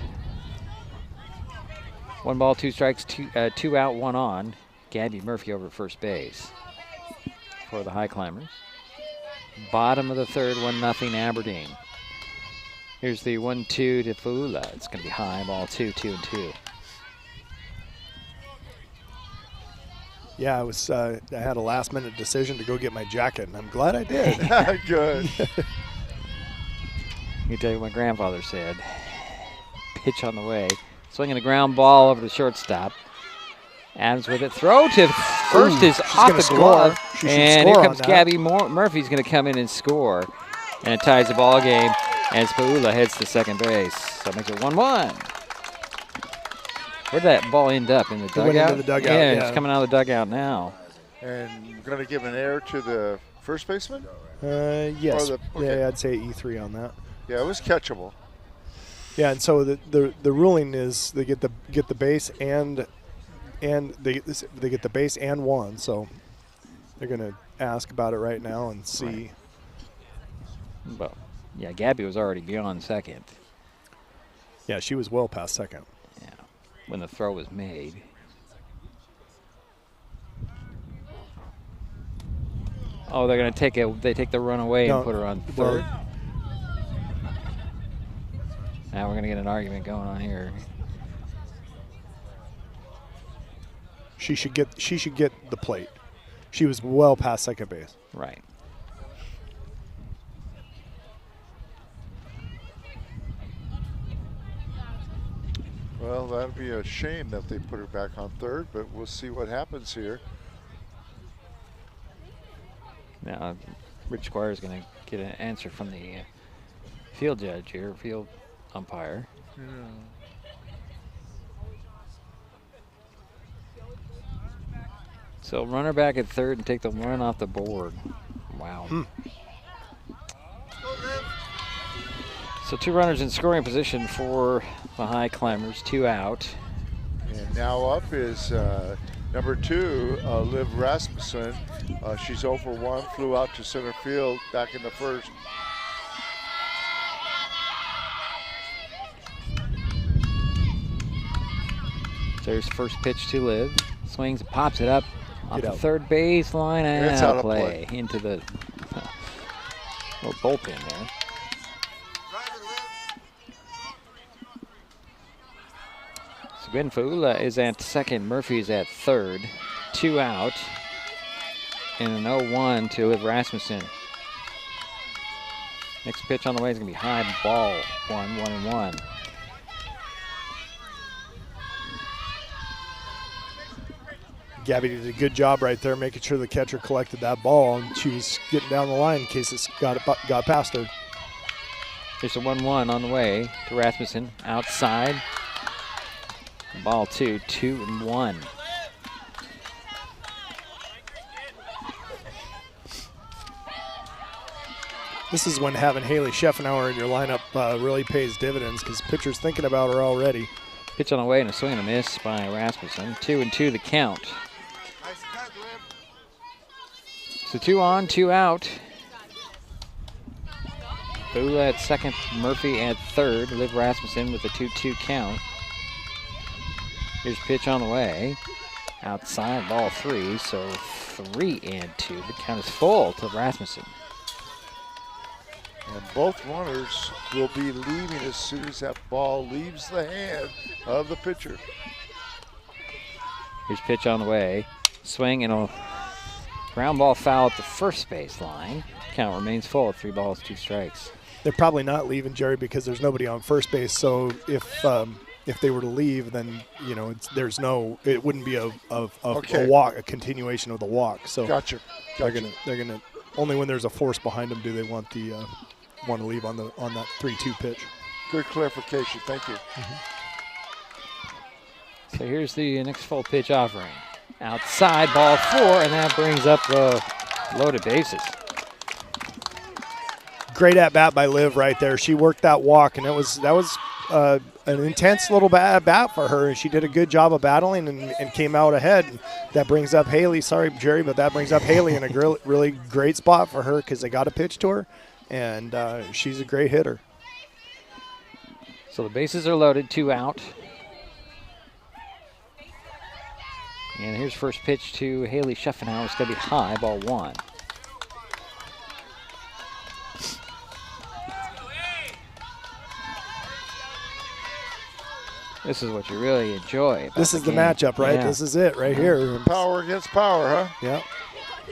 1 ball, 2 strikes, 2 out, 1 on. Gabby Murphy over at first base for the Highclimbers. Bottom of the third, 1-0 Aberdeen. Here's the 1-2 to Fula. It's going to be high, ball 2, 2-2. Yeah, I had a last-minute decision to go get my jacket, and I'm glad I did. Good. Let me tell you what my grandfather said. Pitch on the way. Swinging a ground ball over the shortstop. Adams with it. Throw to first is off the glove. And here comes Gabby Murphy's going to come in and score. And it ties the ball game as Paula heads to second base. So it makes it 1-1. Where'd that ball end up? In the dugout? It went into the dugout, yeah, it's coming out of the dugout now. And going to give an error to the first baseman? Yes. Yeah, I'd say E3 on that. Yeah, it was catchable. Yeah, and so the ruling is they get the base and they get the base and 1, so they're going to ask about it right now and see. Right. But yeah, Gabby was already beyond second. Yeah, she was well past second. Yeah, when the throw was made. Oh, they're going to take the run away and put her on third. Now we're going to get an argument going on here. She should get the plate. She was well past second base. Right. Well, that'd be a shame that they put her back on third, but we'll see what happens here. Now, Rich Squire is going to get an answer from the field judge here, field umpire. Yeah. So runner back at third and take the run off the board. Wow. So 2 runners in scoring position for the Highclimbers, 2 out. And now up is number 2, Liv Rasmussen. She's 0 for 1, flew out to center field back in the first. There's first pitch to Liv. Swings, pops it up. Off the third base line, It's out of play. Into the little bullpen there. So Gwenfula is at second, Murphy's at third. 2 out. And an 0-1 to Liv Rasmussen. Next pitch on the way is going to be high ball, 1-1. Gabby did a good job right there, making sure the catcher collected that ball, and she was getting down the line in case it got past her. There's a 1-1 on the way to Rasmussen, outside. Ball 2, 2-1. This is when having Haley Scheffenauer in your lineup really pays dividends, because pitcher's thinking about her already. Pitch on the way and a swing and a miss by Rasmussen. 2-2 the count. So 2 on, 2 out. Fula at second, Murphy at third. Liv Rasmussen with a 2-2 count. Here's pitch on the way. Outside, ball 3, so 3-2. The count is full to Rasmussen. And both runners will be leaving as soon as that ball leaves the hand of the pitcher. Here's pitch on the way. Swing and a ground ball foul at the first base line. Count remains full at 3 balls, 2 strikes. They're probably not leaving, Jerry, because there's nobody on first base. So if they were to leave, then it wouldn't be a walk, a continuation of the walk. So Gotcha. They're gonna only when there's a force behind them do they want to leave on that 3-2 pitch. Good clarification. Thank you. So here's the next full pitch offering. Outside, ball 4, and that brings up the loaded bases. Great at bat by Liv right there. She worked that walk, and that was an intense little bat for her, and she did a good job of battling and came out ahead. And that brings up Haley. Sorry, Jerry, but that brings up Haley in a really great spot for her, because they got a pitch to her, and she's a great hitter. So the bases are loaded, 2 out. And here's first pitch to Haley Scheffenauer. It's going to be high, ball 1. This is what you really enjoy. This is the matchup, right? Yeah. This is it right here. Power against power, huh? Yeah.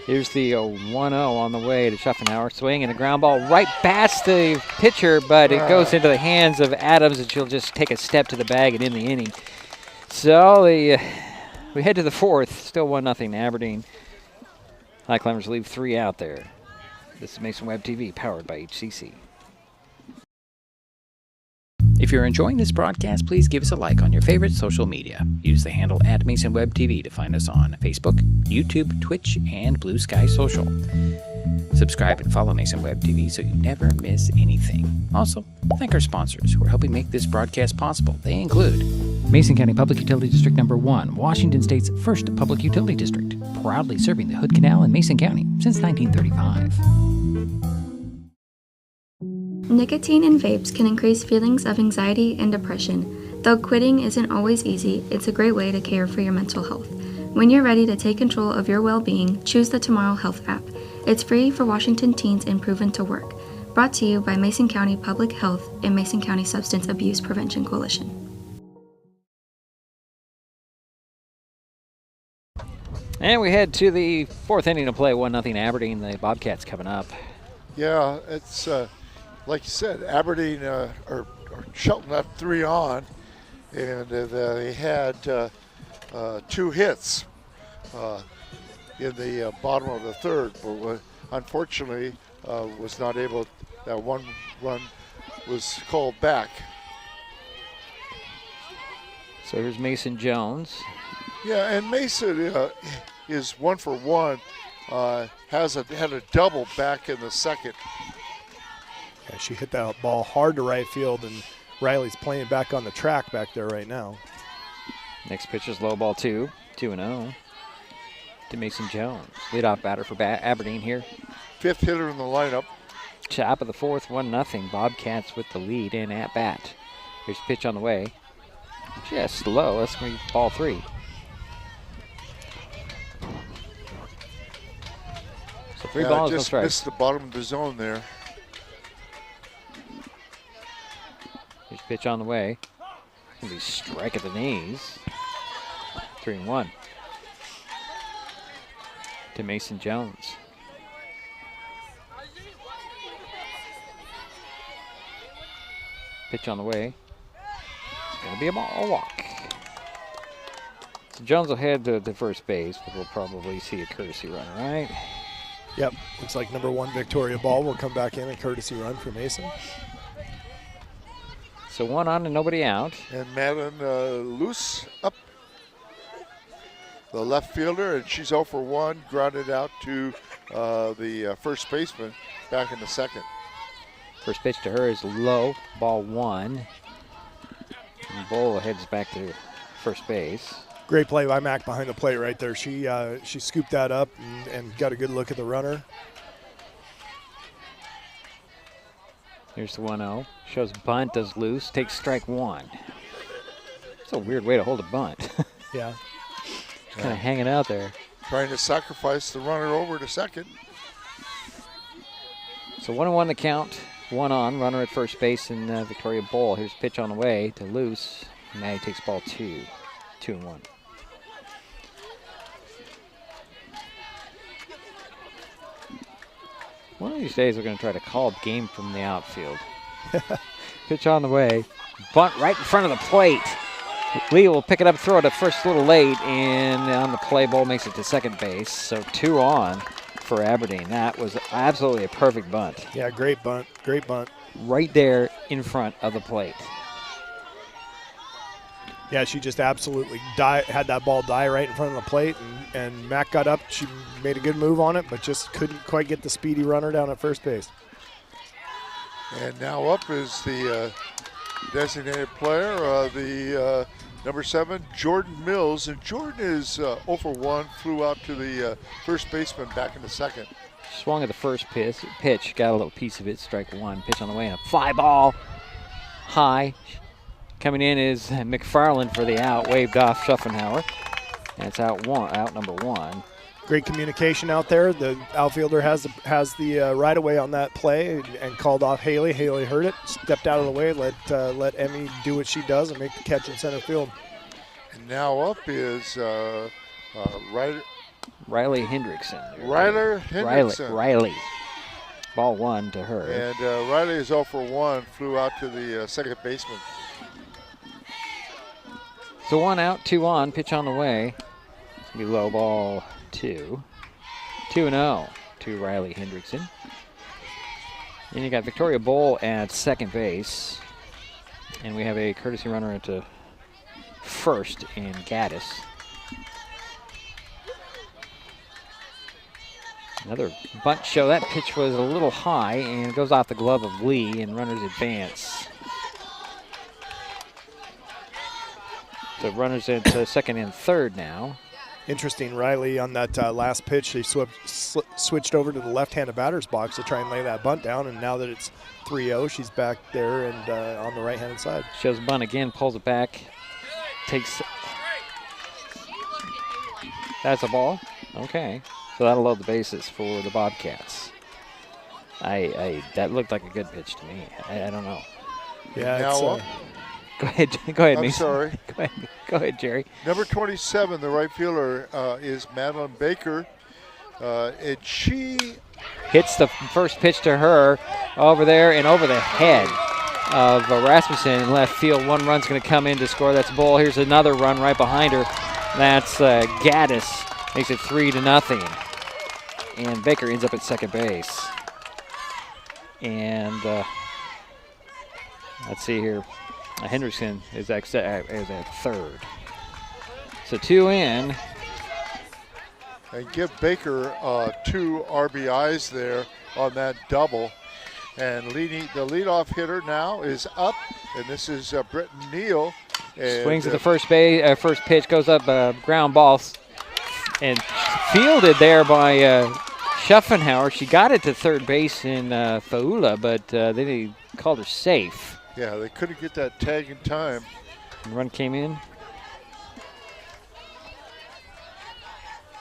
Here's the 1-0 on the way to Scheffenauer. Swing and a ground ball right past the pitcher, but it goes into the hands of Adams, and she'll just take a step to the bag and end the inning. So we head to the 4th. Still 1-0 Aberdeen. Highclimbers leave 3 out there. This is Mason Web TV, powered by HCC. If you're enjoying this broadcast, please give us a like on your favorite social media. Use the handle @MasonWebTV to find us on Facebook, YouTube, Twitch, and Blue Sky Social. Subscribe and follow Mason Web TV so you never miss anything. Also, thank our sponsors who are helping make this broadcast possible. They include Mason County Public Utility District Number 1, Washington State's first public utility district, proudly serving the Hood Canal in Mason County since 1935. Nicotine in vapes can increase feelings of anxiety and depression. Though quitting isn't always easy, it's a great way to care for your mental health. When you're ready to take control of your well-being, choose the Tomorrow Health app. It's free for Washington teens and proven to work. Brought to you by Mason County Public Health and Mason County Substance Abuse Prevention Coalition. And we head to the 4th inning to play 1-0 Aberdeen. The Bobcats coming up. Yeah, it's like you said, Aberdeen or Shelton left 3 on, and they had 2 hits in the bottom of the 3rd, but unfortunately was not able. That 1 run was called back. So here's Mason Jones. Yeah, and Mason is 1 for 1. Had a double back in the 2nd. Yeah, she hit that ball hard to right field, and Riley's playing back on the track back there right now. Next pitch is low ball 2, 2-0 to Mason Jones. Leadoff batter for Aberdeen here. 5th hitter in the lineup. Top of the 4th, 1-0. Bobcats with the lead and at bat. Here's pitch on the way. Just low. That's going to be ball 3. Three balls, no just strikes. missed the bottom of the zone there. Here's pitch on the way. Gonna be strike at the knees. 3-1 to Mason Jones. Pitch on the way. It's gonna be a walk. So Jones will head to first base, but we'll probably see a courtesy run, right? Yep, looks like number 1 Victoria Ball will come back in, a courtesy run for Mason. So 1 on and nobody out. And Madeline loose up the left fielder, and she's 0 for 1, grounded out to the first baseman back in the second. First pitch to her is low, ball 1. And Bull heads back to first base. Great play by Mac behind the plate right there. She scooped that up and got a good look at the runner. Here's the 1-0. Shows bunt, does loose, takes strike 1. It's a weird way to hold a bunt. Yeah. Just kind of hanging out there. Trying to sacrifice the runner over to second. So 1-1 the count. 1 on, runner at first base, and Victoria Bull. Here's pitch on the way to loose. Maddie takes ball 2. 2-1. One of these days we're going to try to call a game from the outfield. Pitch on the way. Bunt right in front of the plate. Lee will pick it up, throw it at first a little late, and on the play, Bull makes it to second base. So 2 on for Aberdeen. That was absolutely a perfect bunt. Yeah, great bunt. Great bunt. Right there in front of the plate. Yeah, she just absolutely had that ball die right in front of the plate, and Mac got up. She made a good move on it, but just couldn't quite get the speedy runner down at first base. And now up is the designated player, the number 7, Jordan Mills. And Jordan is 0 for 1, flew out to the first baseman back in the second. Swung at the first pitch, got a little piece of it, strike 1. Pitch on the way, and a fly ball high. Coming in is McFarland for the out, waved off Schuffenhauer. And it's out number 1. Great communication out there. The outfielder has the right away on that play and called off Haley. Haley heard it, stepped out of the way, let Emmy do what she does and make the catch in center field. And now up is Riley Hendrickson. Riley. Ball 1 to her. And Riley is 0 for 1, flew out to the second baseman. So 1 out, 2 on, pitch on the way. It's going to be low, ball 2. 2-0 to Riley Hendrickson. And you got Victoria Bull at second base. And we have a courtesy runner into first in Gaddis. Another bunt show. That pitch was a little high and it goes off the glove of Lee, and runners advance. So runners into second and third now. Interesting, Riley on that last pitch, they switched over to the left-handed batter's box to try and lay that bunt down, and now that it's 3-0, she's back there and on the right-handed side. Shows bunt again, pulls it back, takes. That's a ball. Okay, so that'll load the bases for the Bobcats. That looked like a good pitch to me. I don't know. Yeah, now Go ahead, I'm Mason. sorry. Go ahead, Jerry. Number 27, the right fielder, is Madeline Baker. And she hits the first pitch to her over there and over the head of Rasmussen in left field. 1 run's going to come in to score. That's Bull. Here's another run right behind her. That's Gaddis. Makes it 3-0. And Baker ends up at second base. And let's see here. Hendrickson is at third. So 2 in. and give Baker 2 RBIs there on that double. And the leadoff hitter now is up, and this is Britton Neal. And swings at the first pitch, goes up, ground ball, and fielded there by Schuffenhauer. She got it to third base in Faula, but then he called her safe. Yeah, they couldn't get that tag in time. And run came in.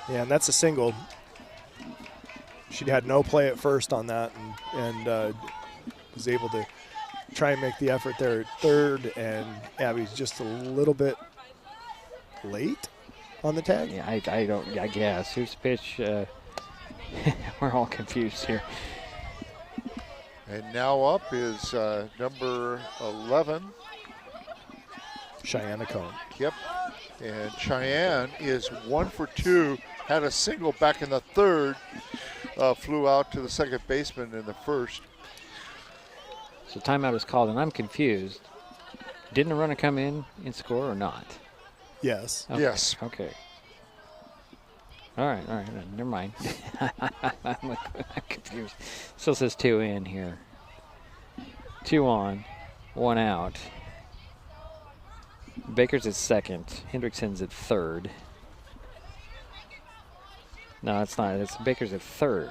Yeah, and that's a single. She had no play at first on that, and was able to try and make the effort there at third, and Abby's just a little bit late on the tag. Yeah, I guess. Who's the pitch? We're all confused here. And now up is number 11. Cheyenne Cone. Yep. And Cheyenne is 1 for 2. Had a single back in the third. Flew out to the second baseman in the first. So timeout is called, and I'm confused. Didn't a runner come in and score or not? Yes. Okay. Yes. Okay. All right. Never mind. I'm confused. Still says 2 in here. 2 on, 1 out. Baker's at second. Hendrickson's at third. No, it's not. It's Baker's at third.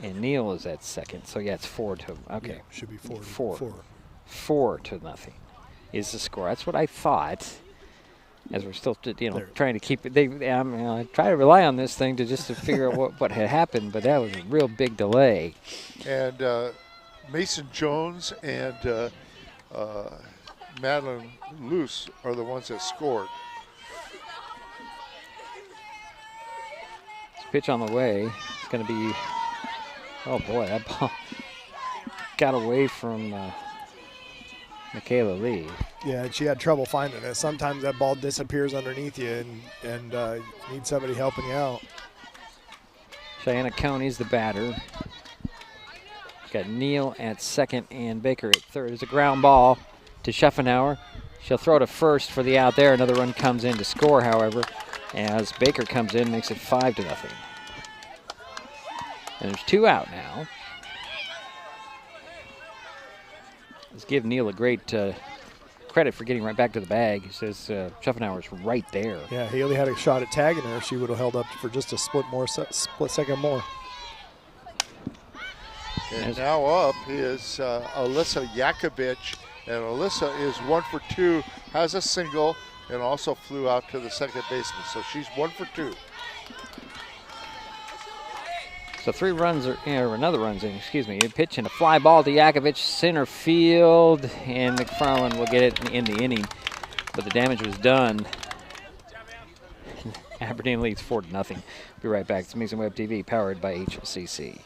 And Neal is at second. So, yeah, it's 4 to, okay. Yeah, should be 4. 4 to nothing is the score. That's what I thought. As we're still, trying to keep it. I try to rely on this thing to figure out what had happened, but that was a real big delay. And Mason Jones and Madeline Luce are the ones that scored. This pitch on the way. It's going to be, oh boy, that ball got away from Michaela Lee. Yeah, she had trouble finding it. Sometimes that ball disappears underneath you, and you need somebody helping you out. Cheyenne Coney's the batter. Got Neal at second and Baker at third. There's a ground ball to Schaffenauer. She'll throw to first for the out there. Another run comes in to score, however, as Baker comes in, makes it 5 to nothing. And there's 2 out now. Let's give Neal a great credit for getting right back to the bag. He says Schaffenauer's right there. Yeah, Haley had a shot at tagging her. She would have held up for just a split second more. And now up is Alyssa Yakovic. And Alyssa is 1 for 2, has a single, and also flew out to the second baseman. So she's 1 for 2. So 3 runs, or another run's in, excuse me. A pitch and a fly ball to Yakovic, center field, and McFarland will get it in the inning. But the damage was done. Aberdeen leads 4 to nothing. Be right back. It's Mason Web TV, powered by HCC.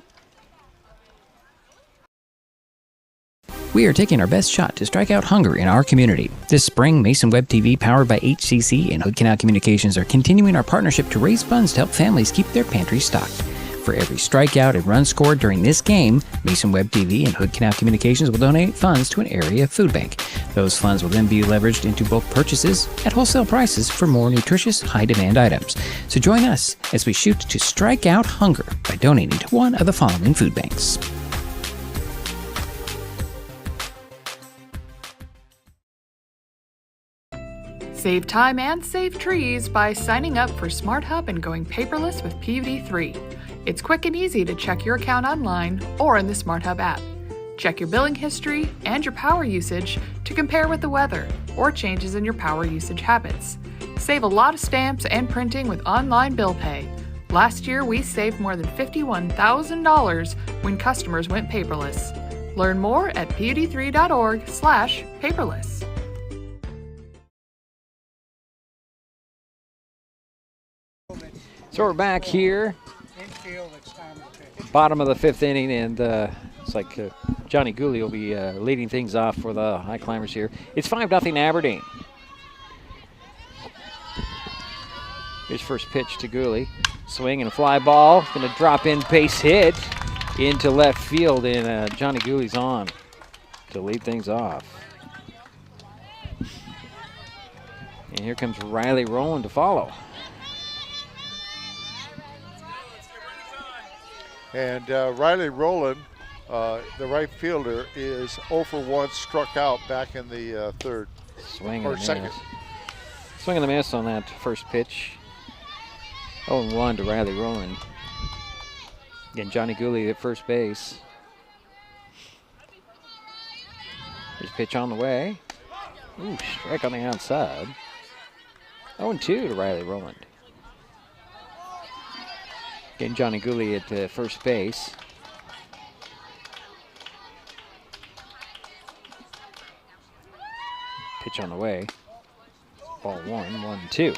We are taking our best shot to strike out hunger in our community. This spring, Mason Web TV, powered by HCC and Hood Canal Communications, are continuing our partnership to raise funds to help families keep their pantries stocked. For every strikeout and run scored during this game, Mason Web TV and Hood Canal Communications will donate funds to an area food bank. Those funds will then be leveraged into bulk purchases at wholesale prices for more nutritious, high-demand items. So join us as we shoot to strike out hunger by donating to one of the following food banks. Save time and save trees by signing up for Smart Hub and going paperless with PVD3. It's quick and easy to check your account online or in the Smart Hub app. Check your billing history and your power usage to compare with the weather or changes in your power usage habits. Save a lot of stamps and printing with online bill pay. Last year, we saved more than $51,000 when customers went paperless. Learn more at pud3.org/paperless. So we're back here, bottom of the 5th inning, and it's like Johnny Gooley will be leading things off for the Highclimbers here. It's 5-0 Aberdeen. Here's first pitch to Gooley. Swing and a fly ball. Going to drop in, base hit into left field, and Johnny Gooley's on to lead things off. And here comes Riley Rowland to follow. And Riley Rowland, the right fielder, is 0 for 1, struck out back in the third. Swing or and a second. miss. Swing and a miss on that first pitch. 0-1 to Riley Rowland. Again, Johnny Gooley at first base. There's a pitch on the way. Ooh, strike on the outside. 0-2 to Riley Rowland. Getting Johnny Gooley at first base. Pitch on the way. Ball 1-1-2.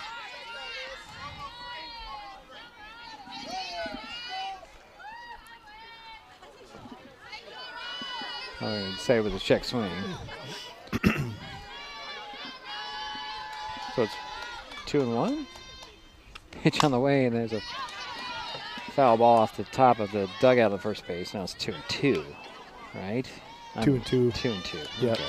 I would say with a check swing. So it's 2-1. Pitch on the way, and there's a foul ball off the top of the dugout of first base. Now it's 2-2, right? 2-2. 2-2. Yeah. Okay.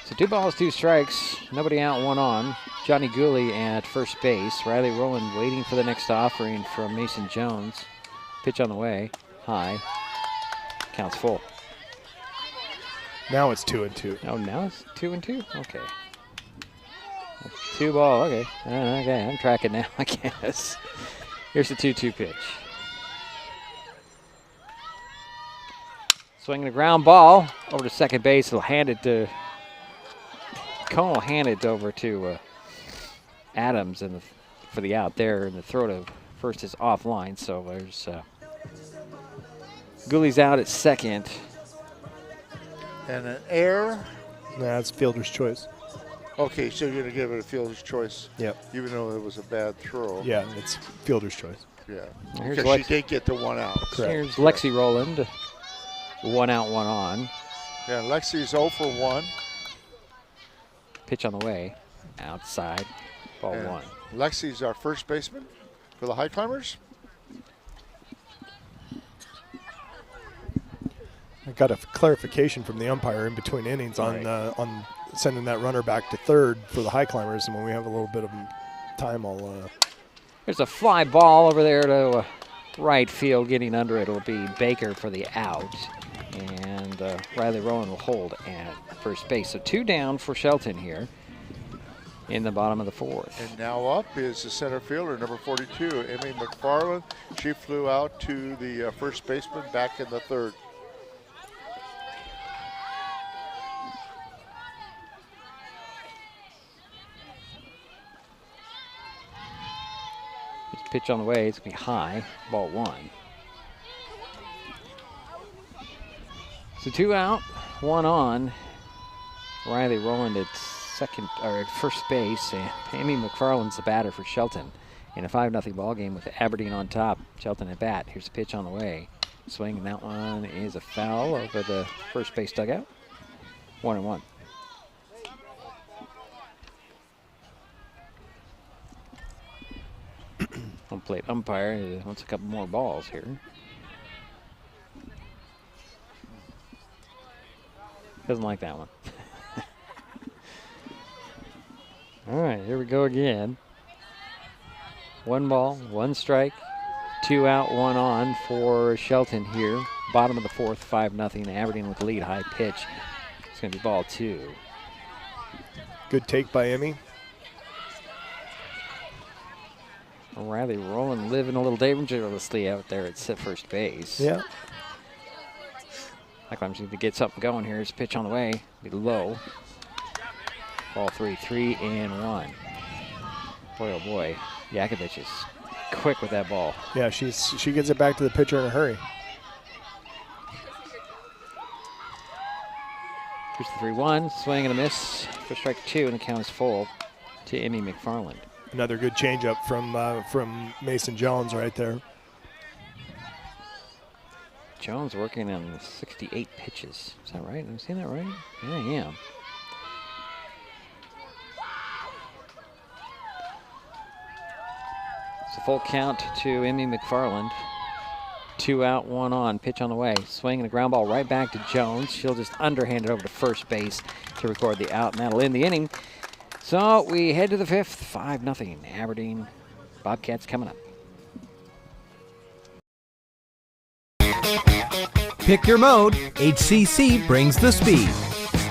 So 2 balls, 2 strikes. Nobody out, 1 on. Johnny Gooley at first base. Riley Rowland waiting for the next offering from Mason Jones. Pitch on the way. High. Counts full. Now it's 2-2. Oh, now it's 2-2? Okay. 2 ball, okay. Okay, I'm tracking now, I guess. Here's the 2-2 pitch. Swinging a ground ball over to second base. He'll hand it to Cone will hand it over to Adams for the out there, and the throw to first is offline. So there's Gooley's out at second. And an error. That's fielder's choice. Okay, so you're going to give it a fielder's choice? Yep. Even though it was a bad throw. Yeah, it's fielder's choice. Yeah. Here's Because she did get the 1 out. Correct. Here's Lexi Rowland. 1 out, 1 on. Yeah, Lexi's 0 for 1. Pitch on the way. Outside. Ball And 1. Lexi's our first baseman for the Highclimbers. I got a clarification from the umpire in between innings on sending that runner back to third for the Highclimbers, and when we have a little bit of time, I'll. There's a fly ball over there to right field. Getting under it will be Baker for the out, and Riley Rowland will hold at first base. So 2 down for Shelton here in the bottom of the 4th. And now up is the center fielder, number 42, Emmy McFarland. She flew out to the first baseman back in the 3rd. Pitch on the way, it's going to be high, ball 1. So 2 out, 1 on. Riley Rowland at first base, and Amy McFarland's the batter for Shelton in a 5-0 ball game with Aberdeen on top. Shelton at bat. Here's the pitch on the way. Swing, and that one is a foul over the first base dugout. 1-1. Home plate umpire wants a couple more balls here. Doesn't like that one. All right, here we go again. 1 ball, 1 strike, 2 out, 1 on for Shelton here. Bottom of the 4th, 5-0. Aberdeen with the lead. High pitch. It's going to be ball 2. Good take by Emmy. Riley Rowland living a little dangerously out there at first base. Yeah. Highclimbers need to get something going here. It's a pitch on the way. Be low. Ball 3, 3-1. Boy, oh boy. Yakovich is quick with that ball. Yeah, she gets it back to the pitcher in a hurry. Here's the 3-1. Swing and a miss for strike 2, and the count is full to Emmy McFarland. Another good changeup from Mason Jones right there. Jones working on 68 pitches. Is that right? Am I seeing that right? Yeah, I am. It's a full count to Emmy McFarland. 2 out, 1 on. Pitch on the way. Swinging a ground ball right back to Jones. She'll just underhand it over to first base to record the out, and that'll end the inning. So we head to the 5th, 5-0. Aberdeen Bobcats coming up. Pick your mode. HCC brings the speed.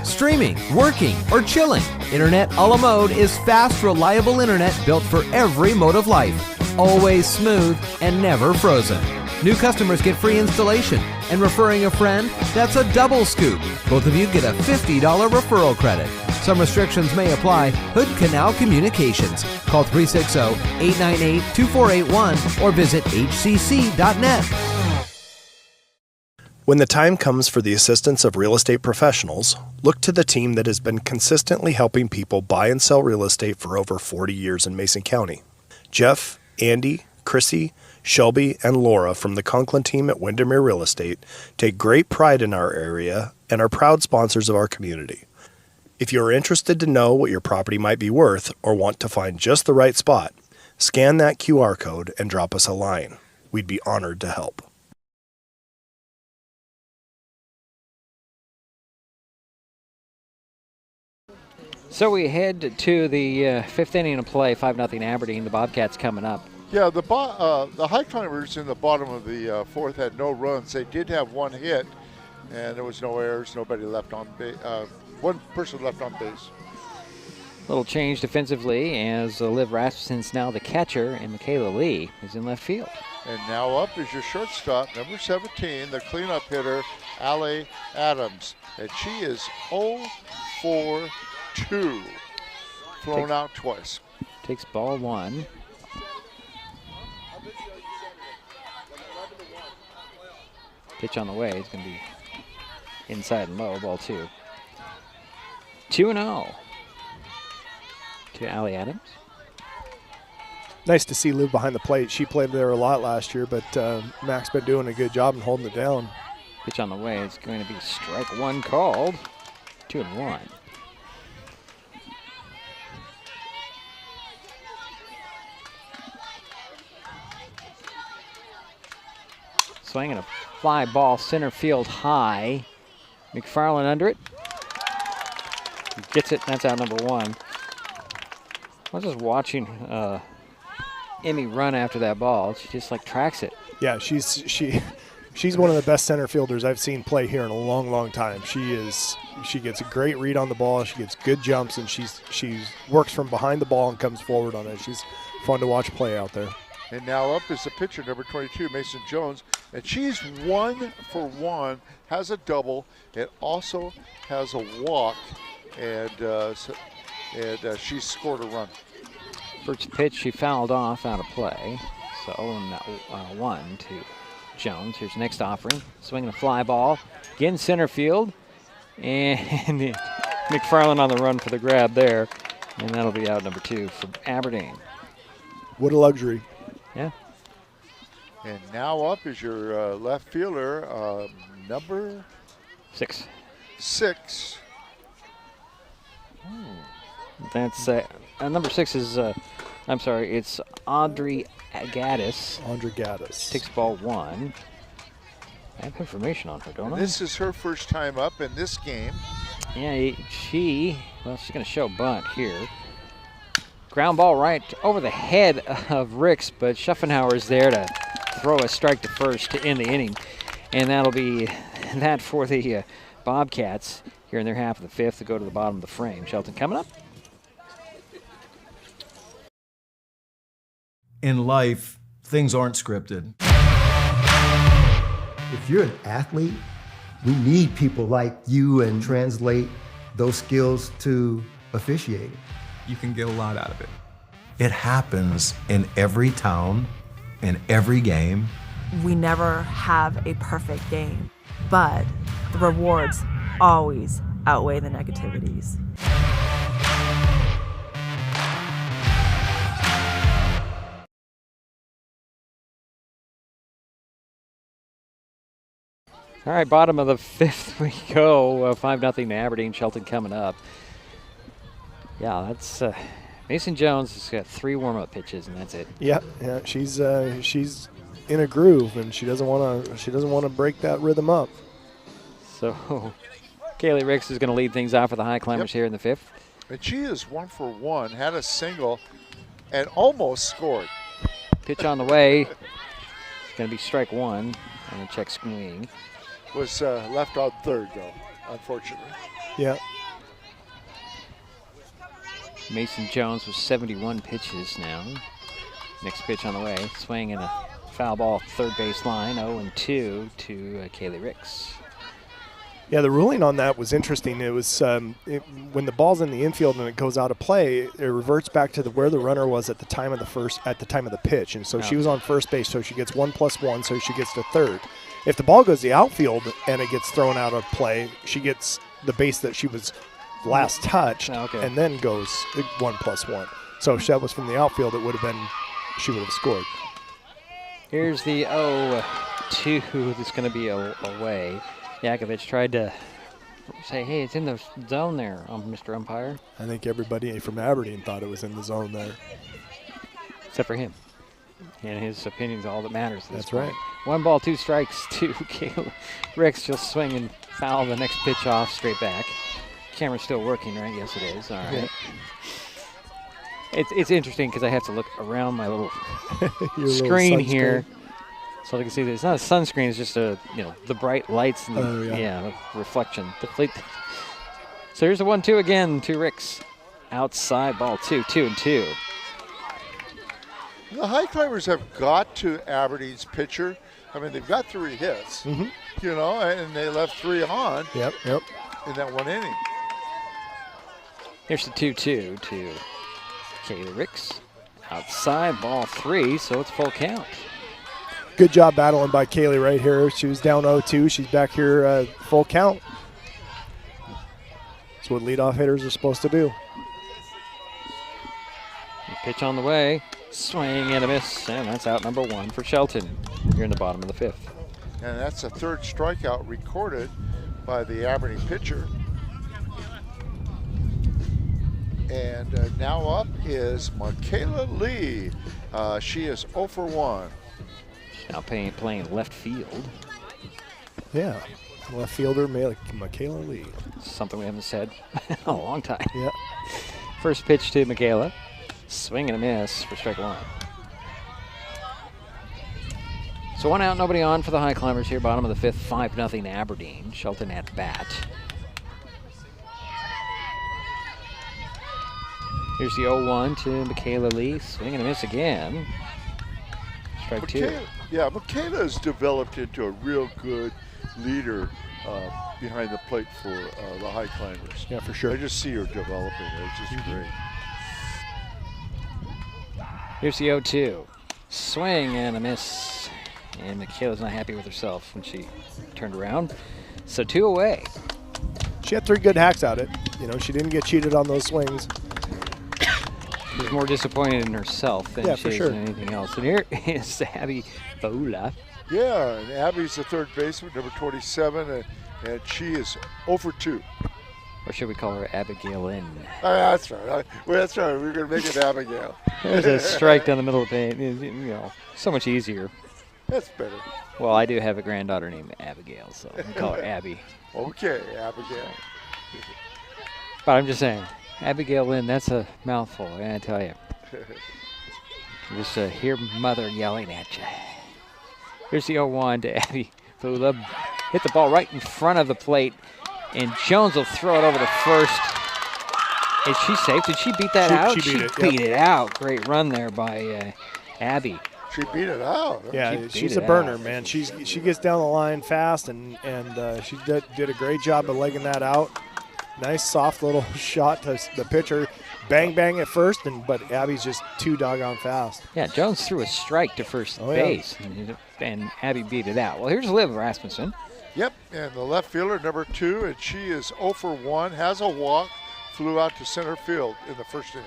Streaming, working, or chilling, Internet a la mode is fast, reliable internet built for every mode of life. Always smooth and never frozen. New customers get free installation, and referring a friend, that's a double scoop. Both of you get a $50 referral credit. Some restrictions may apply. Hood Canal Communications. Call 360-898-2481 or visit hcc.net. When the time comes for the assistance of real estate professionals, look to the team that has been consistently helping people buy and sell real estate for over 40 years in Mason County. Jeff, Andy, Chrissy, Shelby, and Laura from the Conklin team at Windermere Real Estate take great pride in our area and are proud sponsors of our community. If you are interested to know what your property might be worth or want to find just the right spot, scan that QR code and drop us a line. We'd be honored to help. So we head to the fifth inning of play, 5-0 Aberdeen. The Bobcats coming up. Yeah, the Highclimbers in the bottom of the fourth had no runs. They did have one hit, and there was no errors. Nobody left on base. One person left on base. Little change defensively as Liv Rasmussen's now the catcher, and Michaela Lee is in left field. And now up is your shortstop, number 17, the cleanup hitter, Allie Adams. And she is 0 for 2. Thrown out twice. Takes ball one. Pitch on the way. It's going to be inside and low. Ball 2. 2-0 to Allie Adams. Nice to see Liv behind the plate. She played there a lot last year, but Mac's been doing a good job in holding it down. Pitch on the way. It's going to be strike one called. 2-1. Swinging a fly ball center field high. McFarland under it. Gets it. That's out number 1. I was just watching Emmy run after that ball. She just like tracks it. Yeah, she's one of the best center fielders I've seen play here in a long, long time. She gets a great read on the ball. She gets good jumps, and she works from behind the ball and comes forward on it. She's fun to watch play out there. And now up is the pitcher, number 22, Mason Jones. And she's 1 for 1, has a double, and also has a walk, and she scored a run. First pitch, she fouled off out of play. So 0-1 to Jones. Here's the next offering. Swinging a fly ball. Again, center field. And McFarland on the run for the grab there. And that'll be out number 2 for Aberdeen. What a luxury. Yeah. And now up is your left fielder, number 6. 6. That's number 6 is, I'm sorry, it's Audrey Gaddis. Audrey Gaddis. Takes ball 1. I have information on her, don't I? This is her first time up in this game. Yeah, she's going to show bunt here. Ground ball right over the head of Ricks, but Schuffenhauer's there to throw a strike to first to end the inning. And that'll be that for the Bobcats here in their half of the 5th to go to the bottom of the frame. Shelton coming up. In life, things aren't scripted. If you're an athlete, we need people like you and translate those skills to officiating. You can get a lot out of it. It happens in every town, in every game. We never have a perfect game, but the rewards always outweigh the negativities. All right, bottom of the 5th we go. 5-0 to Aberdeen. Shelton coming up. Yeah, that's Mason Jones has got 3 warm-up pitches, and that's it. Yeah, she's in a groove, and she doesn't want to break that rhythm up. So, Kaylee Ricks is going to lead things off for the Highclimbers here in the 5th. And she is 1 for 1, had a single, and almost scored. Pitch on the way. It's going to be strike 1 on the check swing. Was left on third, though, unfortunately. Yeah. Mason Jones with 71 pitches now. Next pitch on the way. Swing and a foul ball third base line. 0-2 to Kaylee Ricks. Yeah, the ruling on that was interesting. It was when the ball's in the infield and it goes out of play, it reverts back to where the runner was at the time of the pitch, and so she was on first base, so she gets 1+1, so she gets to third. If the ball goes to the outfield and it gets thrown out of play, she gets the base that she was last touched, and then goes 1+1. So if that was from the outfield, she would have scored. Here's the 0-2 that's going to be away. Yakovich tried to say, hey, it's in the zone there, Mr. Umpire. I think everybody from Aberdeen thought it was in the zone there. Except for him. And his opinion's all that matters. That's right. 1 ball, 2 strikes to Kayla. Rick's just swing and foul the next pitch off straight back. Camera's still working, right? Yes, it is. All right. Yeah. It's interesting because I have to look around my little screen here. So you can see that it's not a sunscreen, it's just the bright lights and the reflection. So here's a 1-2 again to Ricks. Outside ball 2-2-2. The Highclimbers have got to Aberdeen's pitcher. I mean, they've got 3 hits, and they left 3 on in that 1 inning. Here's the 2-2 to Kaylee Ricks. Outside ball 3, so it's full count. Good job battling by Kaylee right here. She was down 0-2. She's back here full count. That's what leadoff hitters are supposed to do. Pitch on the way. Swing and a miss. And that's out number 1 for Shelton here in the bottom of the 5th. And that's the 3rd strikeout recorded by the Aberdeen pitcher. And now up is Michaela Lee. She is 0 for 1. Now playing left field. Yeah, left fielder Michaela Lee. Something we haven't said in a long time. Yeah. First pitch to Michaela. Swing and a miss for strike 1. So 1 out, nobody on for the Highclimbers here, bottom of the 5th, 5-0 Aberdeen. Shelton at bat. Here's the 0-1 to Michaela Lee. Swing and a miss again. Strike 2. Yeah, Michaela has developed into a real good leader behind the plate for the Highclimbers. Yeah, for sure. I just see her developing. It's just great. Here's the 0-2. Swing and a miss. And Michaela's not happy with herself when she turned around. So 2 away. She had 3 good hacks at it. She didn't get cheated on those swings. She's more disappointed in herself than she is in anything else. And here is Abby Faula. Yeah, and Abby's the 3rd baseman, number 27, and she is 0 for 2. Or should we call her Abigail Lynn? That's right. That's right. We're going to make it Abigail. There's a strike down the middle of the paint. So much easier. That's better. Well, I do have a granddaughter named Abigail, so we call her Abby. Okay, Abigail. But I'm just saying, Abigail Lynn, that's a mouthful, I tell you. Just hear mother yelling at you. Here's the 0-1 to Abby Fula. Hit the ball right in front of the plate, and Jones will throw it over to first. Is she safe? Did she beat that out? She beat it out. Great run there by Abby. She beat it out. Yeah, she's a burner, man. She gets down the line fast, and she did a great job of legging that out. Nice soft little shot to the pitcher. Bang, bang at first, but Abby's just too doggone fast. Yeah, Jones threw a strike to first base, and Abby beat it out. Well, here's Liv Rasmussen. Yep, and the left fielder, number 2, and she is 0 for 1, has a walk, flew out to center field in the 1st inning.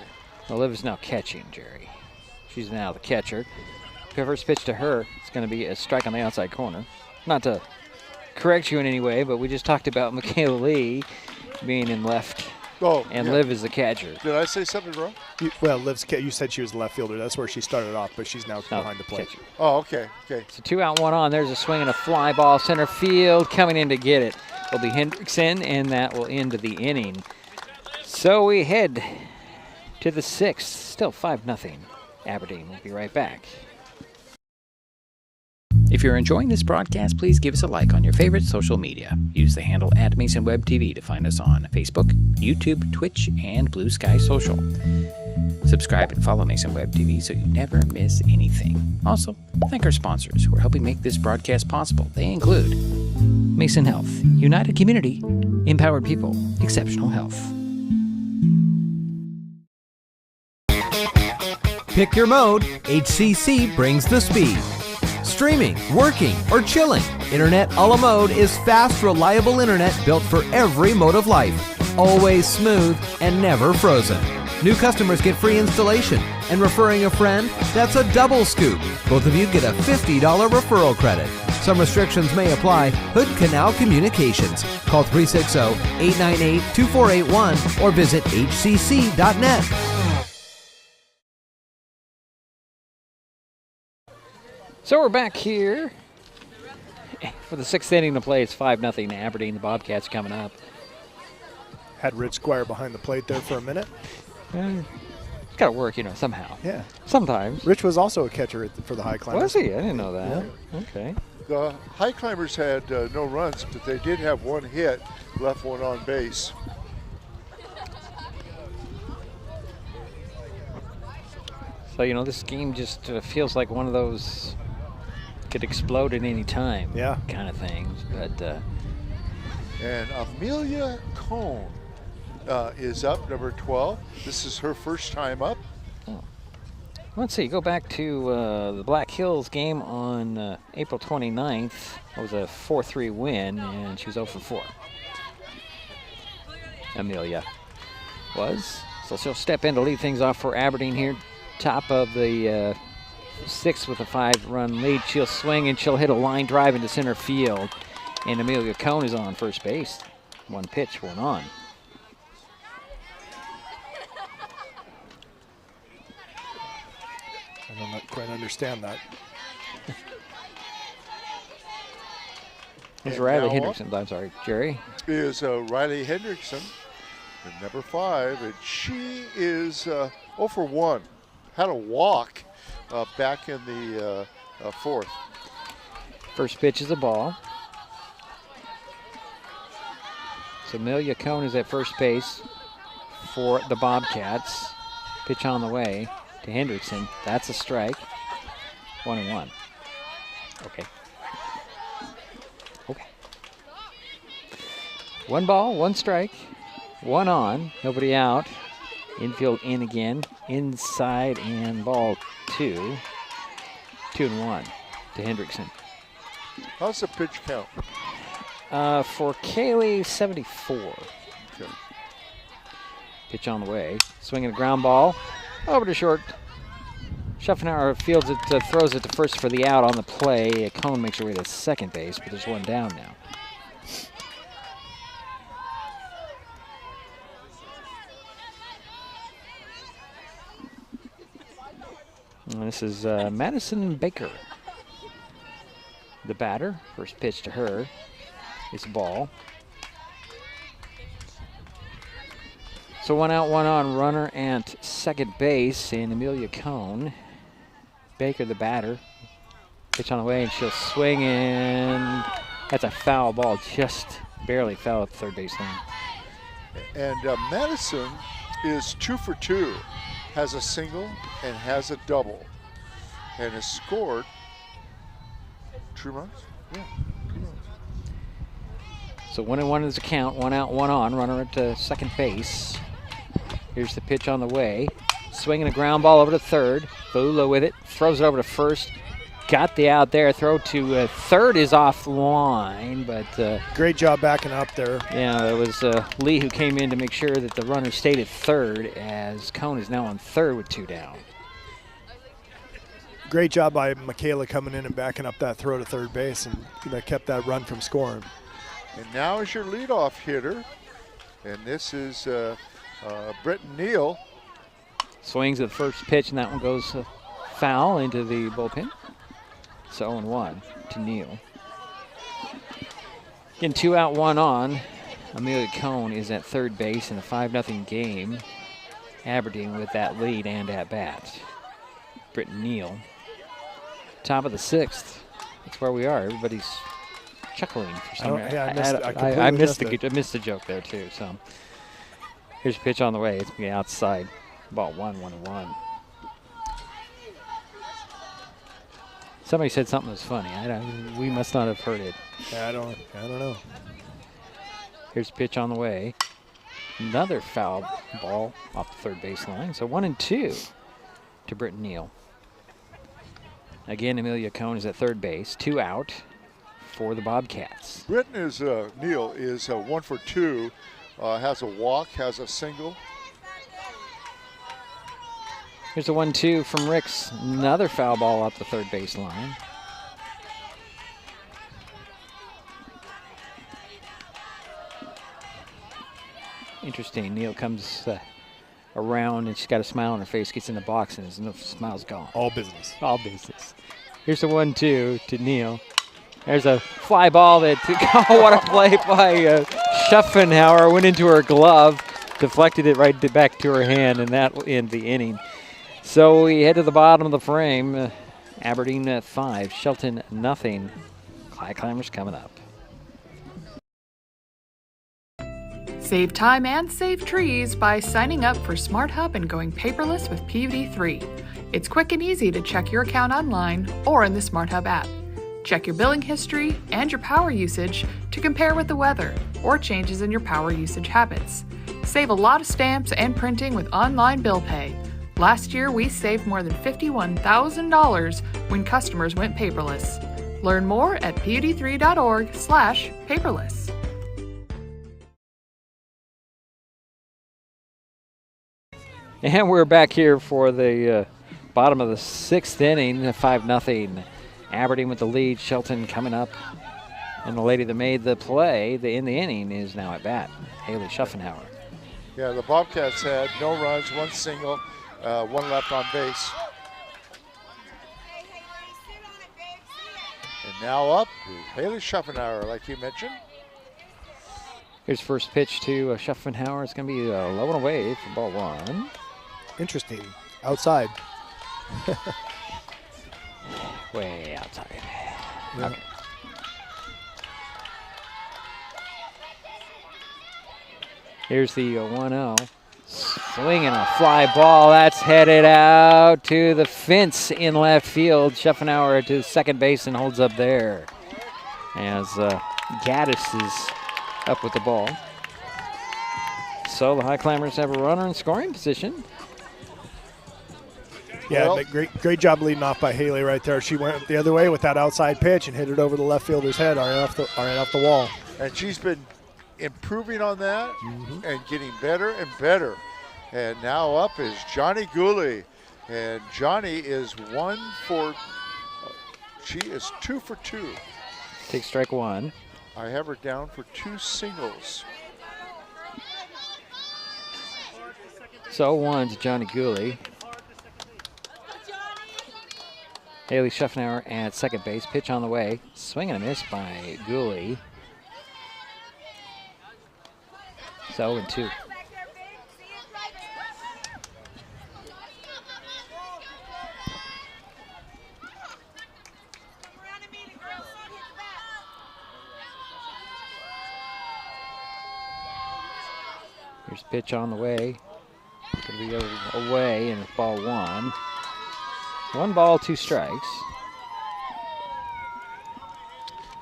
Well, Liv is now catching, Jerry. She's now the catcher. First pitch to her, it's going to be a strike on the outside corner. Not to correct you in any way, but we just talked about Michaela Lee being in left, and Liv is the catcher. Did I say something wrong? You said she was the left fielder. That's where she started off, but she's now behind the plate. Catcher. Oh, okay. So 2 out, 1 on. There's a swing and a fly ball. Center field coming in to get it will be Hendrickson, and that will end the inning. So we head to the 6th. Still 5-0 Aberdeen. We'll be right back. If you're enjoying this broadcast, please give us a like on your favorite social media. Use the handle @MasonWebTV to find us on Facebook, YouTube, Twitch, and Blue Sky Social. Subscribe and follow Mason Web TV so you never miss anything. Also, thank our sponsors who are helping make this broadcast possible. They include Mason Health. United community. Empowered people. Exceptional health. Pick your mode. HCC brings the speed. Streaming, working, or chilling, Internet a la mode is fast, reliable internet built for every mode of life. Always smooth and never frozen. New customers get free installation, and referring a friend, that's a double scoop. Both of you get a $50 referral credit. Some restrictions may apply. Hood Canal Communications. Call 360-898-2481 or visit hcc.net. So we're back here for the 6th inning to play. It's 5-0 Aberdeen. The Bobcats coming up. Had Rich Squire behind the plate there for a minute. It's got to work, somehow. Yeah. Sometimes. Rich was also a catcher for the Highclimbers. Was he? I didn't know that. Yeah. Okay. The Highclimbers had no runs, but they did have one hit, left one on base. So, this game just feels like one of those could explode at any time kind of things. But and Amelia Cohn is up, number 12. This is her first time up. Let's see, go back to the Black Hills game on April 29th. It was a 4-3 win, and she was 0 for 4. Amelia was. So she'll step in to lead things off for Aberdeen here. Top of the 6th with a 5-run lead. She'll swing and she'll hit a line drive into center field. And Amelia Cohn is on first base. One pitch, one on. I don't quite understand that. It's Riley Hendrickson. I'm sorry, Jerry. Is Riley Hendrickson, number 5, and she is 0 for 1. Had a walk back in the 4th. First pitch is a ball. So Amelia Cohn is at first base for the Bobcats. Pitch on the way to Hendrickson. That's a strike. 1-1. Okay. One ball, one strike, one on, nobody out. Infield in again, inside and ball 2. 2-1 to Hendrickson. How's the pitch count? For Kaylee, 74. Okay. Pitch on the way, swinging a ground ball over to short. Schuffenauer fields it, throws it to first for the out on the play. Cohn makes her way to second base, but there's one down now. And this is Madison Baker, the batter. First pitch to her is a ball. So 1 out, 1 on, runner at second base, and Amelia Cohn. Baker, the batter. Pitch on the way, and she'll swing, and that's a foul ball, just barely fell at the third base line. And Madison is 2 for 2. Has a single and has a double, and has scored 2 runs. Yeah, 2 runs. So 1-1 is the count. 1 out, 1 on. Runner at second base. Here's the pitch on the way. Swinging a ground ball over to third. Bula with it. Throws it over to first. Got the out there. Throw to third is off the line, but great job backing up there. Yeah, it was Lee who came in to make sure that the runner stayed at third, as Cohn is now on third with 2 down. Great job by Michaela coming in and backing up that throw to third base, and that kept that run from scoring. And now is your leadoff hitter, and this is Britton Neal. Swings at the first pitch, and that one goes foul into the bullpen. So 0-1 to Neal. Again, 2 out, 1 on. Amelia Cohn is at third base in a 5-0 game. Aberdeen with that lead and at bat. Britton Neal. Top of the 6th. That's where we are. Everybody's chuckling for some reason. I missed the joke there too. So here's a pitch on the way. It's going to be outside. Ball 1-1-1. Somebody said something was funny. We must not have heard it. I don't know. Here's a pitch on the way. Another foul ball off the third baseline. So 1-2 to Britton Neal. Again, Amelia Cohn is at third base. 2 out for the Bobcats. Britton Neal is 1 for 2. Has a walk, has a single. Here's a 1-2 from Ricks. Another foul ball up the third baseline. Interesting. Neal comes around and she's got a smile on her face, gets in the box, and the smile's gone. All business. All business. Here's a 1-2 to Neal. There's a fly ball that, oh, what a play by Schuffenhauer. Went into her glove, deflected it right back to her hand, and that will end the inning. So we head to the bottom of the frame. Aberdeen 5, Shelton nothing. Highclimbers coming up. Save time and save trees by signing up for Smart Hub and going paperless with PVD3. It's quick and easy to check your account online or in the Smart Hub app. Check your billing history and your power usage to compare with the weather or changes in your power usage habits. Save a lot of stamps and printing with online bill pay. Last year, we saved more than $51,000 when customers went paperless. Learn more at pud3.org/paperless. And we're back here for the bottom of the 6th inning, 5-0. Aberdeen with the lead, Shelton coming up. And the lady that made the play in the inning is now at bat, Haley Schuffenhauer. Yeah, the Bobcats had no runs, 1 single, 1 left on base. And now up, Haley Schuffenhauer, like you mentioned. Here's first pitch to Schuffenhauer. It's going to be low and away for ball 1. Interesting. Outside. Way outside. Yeah. Okay. Here's the 1-0. Swinging a fly ball. That's headed out to the fence in left field. Schuffenhauer to second base and holds up there as Gaddis is up with the ball. So the Highclimbers have a runner in scoring position. Yeah, well, great job leading off by Haley right there. She went the other way with that outside pitch and hit it over the left fielder's head, right off the wall. And she's been improving on that and getting better and better. And now up is Johnny Gooley. And Johnny is 2 for 2. Take strike 1. I have her down for 2 singles. So 1 to Johnny Gooley. Haley Schuffenhauer at second base. Pitch on the way. Swing and a miss by Gooley. So 0-2. Here's pitch on the way. Going to be away and it's ball 1. 1 ball, 2 strikes.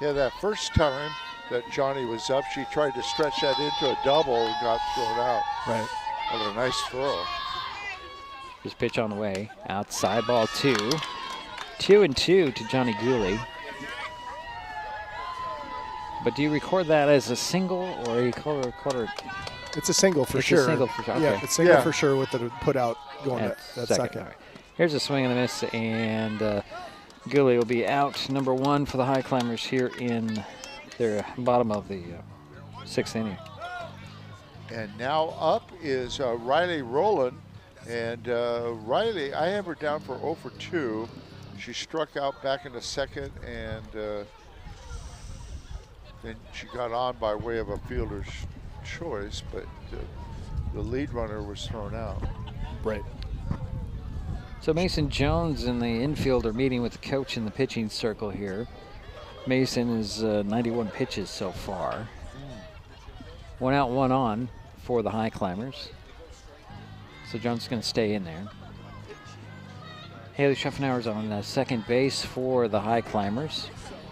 Yeah, that first time that Johnny was up, she tried to stretch that into a double and got thrown out. Right. What a nice throw. Here's pitch on the way. Outside ball 2. 2-2 to Johnny Gooley. But do you record that as a single or you record it? It's a single for sure. A single for sure. Okay. Yeah, it's single for sure with the put out going at second. All right. Here's a swing and a miss, and Gooley will be out. Number 1 for the Highclimbers here in their bottom of the 6th inning. And now up is Riley Rowland. And Riley, I have her down for 0 for 2. She struck out back in the second, and then she got on by way of a fielder's choice, but the lead runner was thrown out. Right. So Mason Jones and the infield are meeting with the coach in the pitching circle here. Mason is 91 pitches so far. 1 out, 1 on for the Highclimbers. So Jones is going to stay in there. Haley Schaffenauer's on second base for the Highclimbers.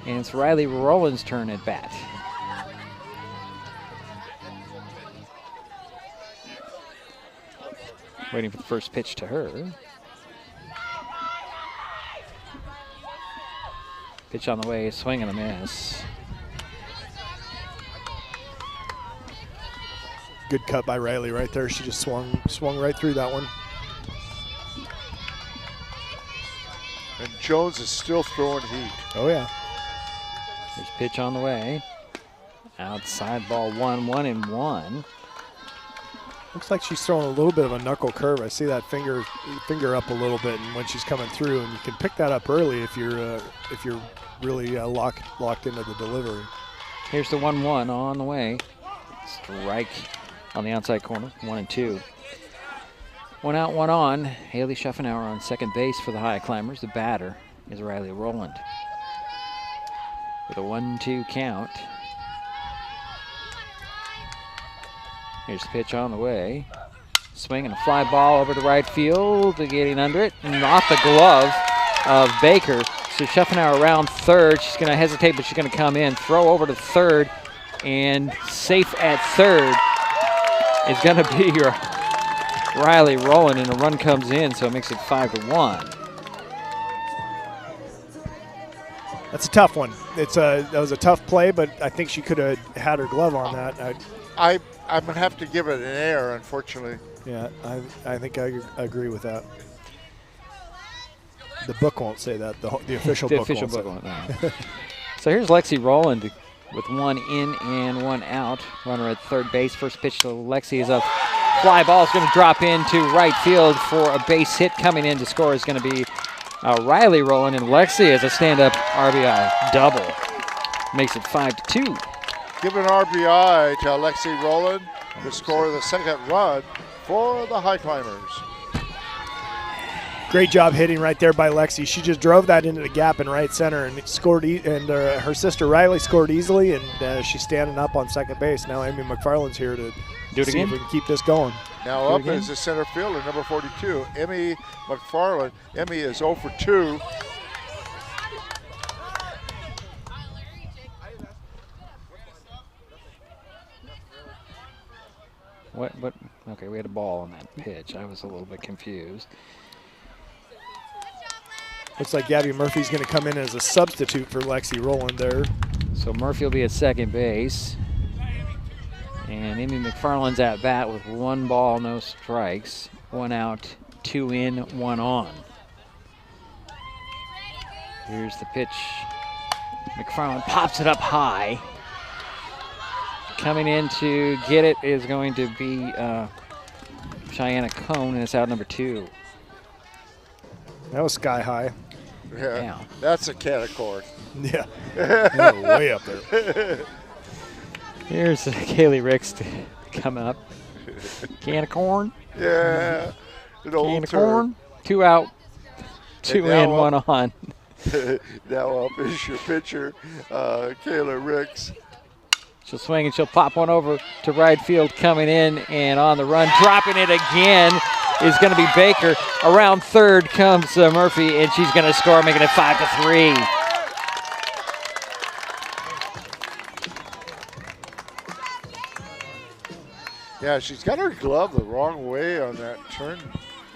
And it's Riley Rowland's turn at bat. Waiting for the first pitch to her. Pitch on the way, swing and a miss. Good cut by Riley right there. She just swung right through that one. And Jones is still throwing heat. Oh, yeah. There's pitch on the way. Outside ball 1-1-1. Looks like she's throwing a little bit of a knuckle curve. I see that finger up a little bit, and when she's coming through, and you can pick that up early if you're really locked into the delivery. Here's the 1-1 on the way. Strike on the outside corner, 1-2. 1 out, 1 on. Haley Schaffenauer on second base for the Highclimbers. The batter is Riley Rowland. With a 1-2 count. Here's the pitch on the way. Swing and a fly ball over to right field, getting under it, and off the glove of Baker. So Schaffenauer around third. She's going to hesitate, but she's going to come in. Throw over to third, and safe at third is going to be your Riley Rowland, and a run comes in, so it makes it 5-1. That's a tough one. That was a tough play, but I think she could have had her glove on that. I'm going to have to give it an error, unfortunately. Yeah, I think I agree with that. The book won't say that. The official book won't. No. So here's Lexi Rowland with 1 in and 1 out. Runner at third base. First pitch to Lexi is a fly ball. Is going to drop into right field for a base hit. Coming in to score is going to be Riley Rowland, and Lexi as a stand-up RBI double. Makes it 5-2. Give an RBI to Alexi Rowland to score the second run for the Highclimbers. Great job hitting right there by Lexi. She just drove that into the gap in right center and scored. Her sister Riley scored easily, and she's standing up on second base. Now Amy McFarland's here to see if we can keep this going. Now up is the center fielder, number 42, Emmy McFarland. Emmy is 0 for 2. What? Okay, we had a ball on that pitch. I was a little bit confused. Looks like Gabby Murphy's going to come in as a substitute for Lexi Rowland there. So Murphy will be at second base. And Amy McFarland's at bat with 1 ball, no strikes. 1 out, 2 in, 1 on. Here's the pitch. McFarland pops it up high. Coming in to get it is going to be Cheyenne Cone, and it's out number 2. That was sky high. Yeah, that's a catacord. Yeah, way up there. Here's Kaylee Ricks to come up. Can of corn. Yeah, an old can of corn. 2 out, 2 in, 1 on. Now up is your pitcher, Kayla Ricks. She'll swing and she'll pop one over to right field, coming in and on the run, dropping it again is going to be Baker. Around third comes Murphy, and she's going to score, making it 5-3. Yeah, she's got her glove the wrong way on that turn.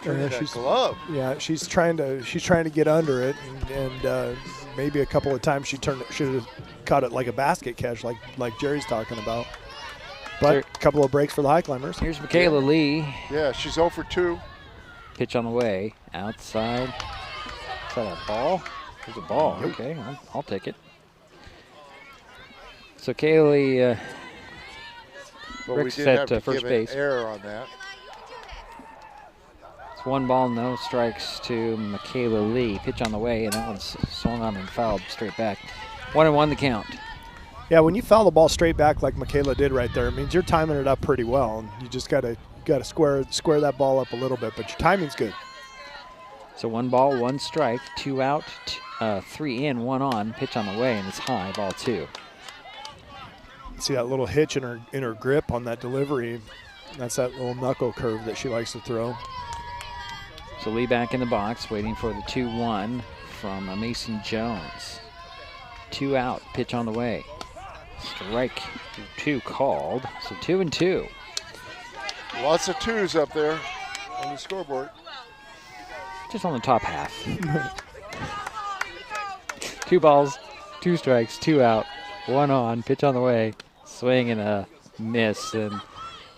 That glove. Yeah, she's trying to get under it, and maybe a couple of times should have caught it like a basket catch, like Jerry's talking about. But a couple of breaks for the Highclimbers. Here's Michaela Lee. Yeah, she's 0 for 2. Pitch on the way, outside. Is that a ball? There's a ball. Okay, I'll take it. So Kaylee Ricks at first base. An error on that. It's 1 ball, no strikes to Michaela Lee. Pitch on the way, and that one's swung on and fouled straight back. 1-1 the count. Yeah, when you foul the ball straight back like Michaela did right there, it means you're timing it up pretty well, and you just got to square that ball up a little bit, but your timing's good. So 1 ball, 1 strike, 2 out, 3 in, 1 on. Pitch on the way, and it's high, ball 2. See that little hitch in her grip on that delivery. That's that little knuckle curve that she likes to throw. So Lee back in the box, waiting for the 2-1 from Mason Jones. 2 out, pitch on the way. Strike 2 called, so 2-2. Lots of 2s up there on the scoreboard. Just on the top half. 2 balls, 2 strikes, 2 out, 1 on, pitch on the way. Swing and a miss, and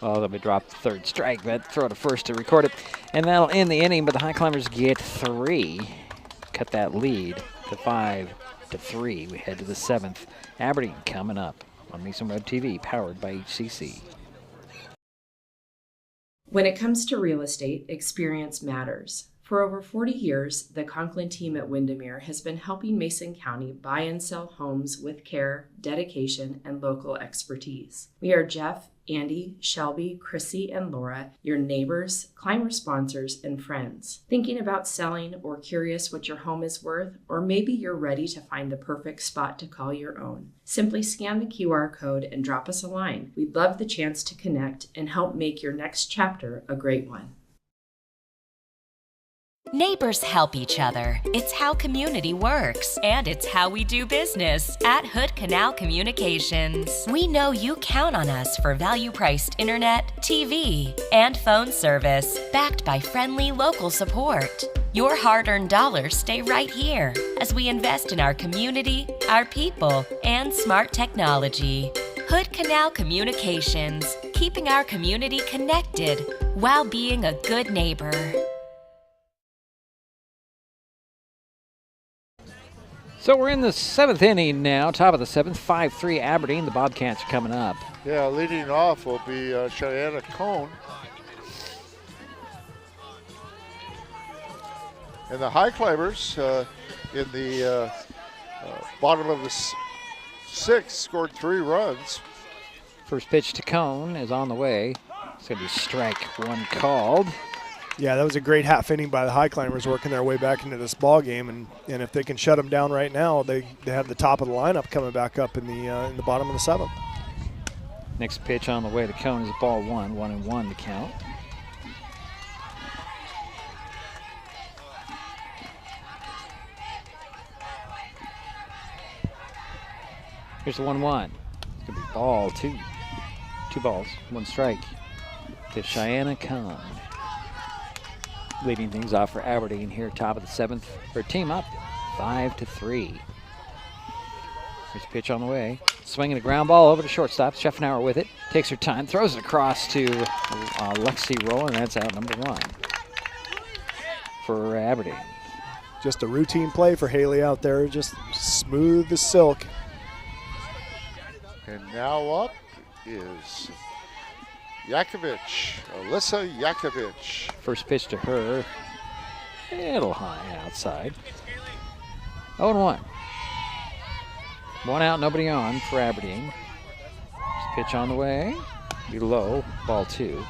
let me drop the 3rd strike, but throw to first to record it. And that'll end the inning, but the Highclimbers get 3. Cut that lead to 5-3. We head to the 7th. Aberdeen coming up on Mason Web TV, powered by HCC. When it comes to real estate, experience matters. For over 40 years, the Conklin team at Windermere has been helping Mason County buy and sell homes with care, dedication, and local expertise. We are Jeff, Andy, Shelby, Chrissy, and Laura, your neighbors, climber sponsors, and friends. Thinking about selling or curious what your home is worth, or maybe you're ready to find the perfect spot to call your own. Simply scan the QR code and drop us a line. We'd love the chance to connect and help make your next chapter a great one. Neighbors help each other. It's how community works, and it's how we do business at Hood Canal Communications. We know you count on us for value-priced internet, TV, and phone service, backed by friendly local support. Your hard-earned dollars stay right here as we invest in our community, our people, and smart technology. Hood Canal Communications, keeping our community connected while being a good neighbor. So we're in the 7th inning now, top of the 7th, 5-3 Aberdeen. The Bobcats are coming up. Yeah, leading off will be Cheyenne Cone. And the Highclimbers in the bottom of the 6th scored 3 runs. First pitch to Cone is on the way. It's going to be strike 1 called. Yeah, that was a great half inning by the Highclimbers working their way back into this ball game, and if they can shut them down right now, they have the top of the lineup coming back up in the bottom of the 7th. Next pitch on the way to Cone is ball 1, 1-1 the count. Here's the 1-1. It's gonna be ball 2. 2 balls, 1 strike to Cheyenne Cone. Leading things off for Aberdeen here, top of the 7th. Their team up 5-3. Here's a pitch on the way. Swinging a ground ball over to shortstop. Schaffenauer with it. Takes her time, throws it across to Lexi Roll, and that's out number 1 for Aberdeen. Just a routine play for Haley out there, just smooth as silk. And now up is Alyssa Yakovich. First pitch to her. A little high outside. 0-1. 1 out, nobody on for Aberdeen. First pitch on the way. Be low, ball 2.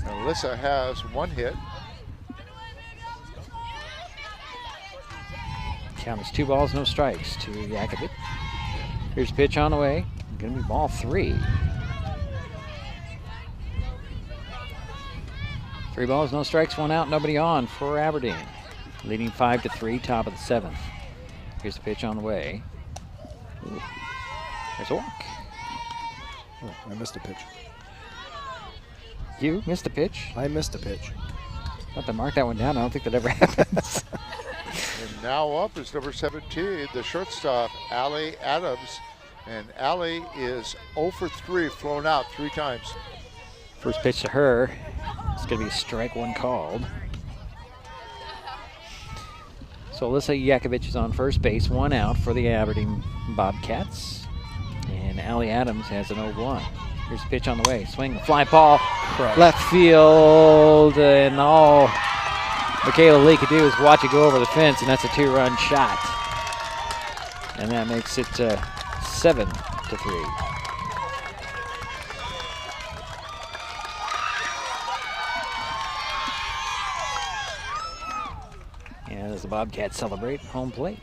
Alyssa has 1 hit. Count is 2 balls, no strikes to Yakovich. Here's a pitch on the way. Going to be ball 3. 3 balls, no strikes, 1 out, nobody on for Aberdeen. Leading 5-3, top of the 7th. Here's the pitch on the way. Ooh. There's a walk. Oh, I missed a pitch. You missed a pitch? I missed a pitch. I'll have to mark that one down. I don't think that ever happens. And now up is number 17, the shortstop, Allie Adams. And Allie is 0 for 3, flown out 3 times. First pitch to her. It's going to be strike 1 called. So Alyssa Yakovich is on first base, 1 out for the Aberdeen Bobcats. And Allie Adams has an 0-1. Here's the pitch on the way. Swing, fly ball, left field, and all Michaela Lee could do is watch it go over the fence, and that's a 2-run shot. And that makes it 7-3. And as the Bobcats celebrate home plate.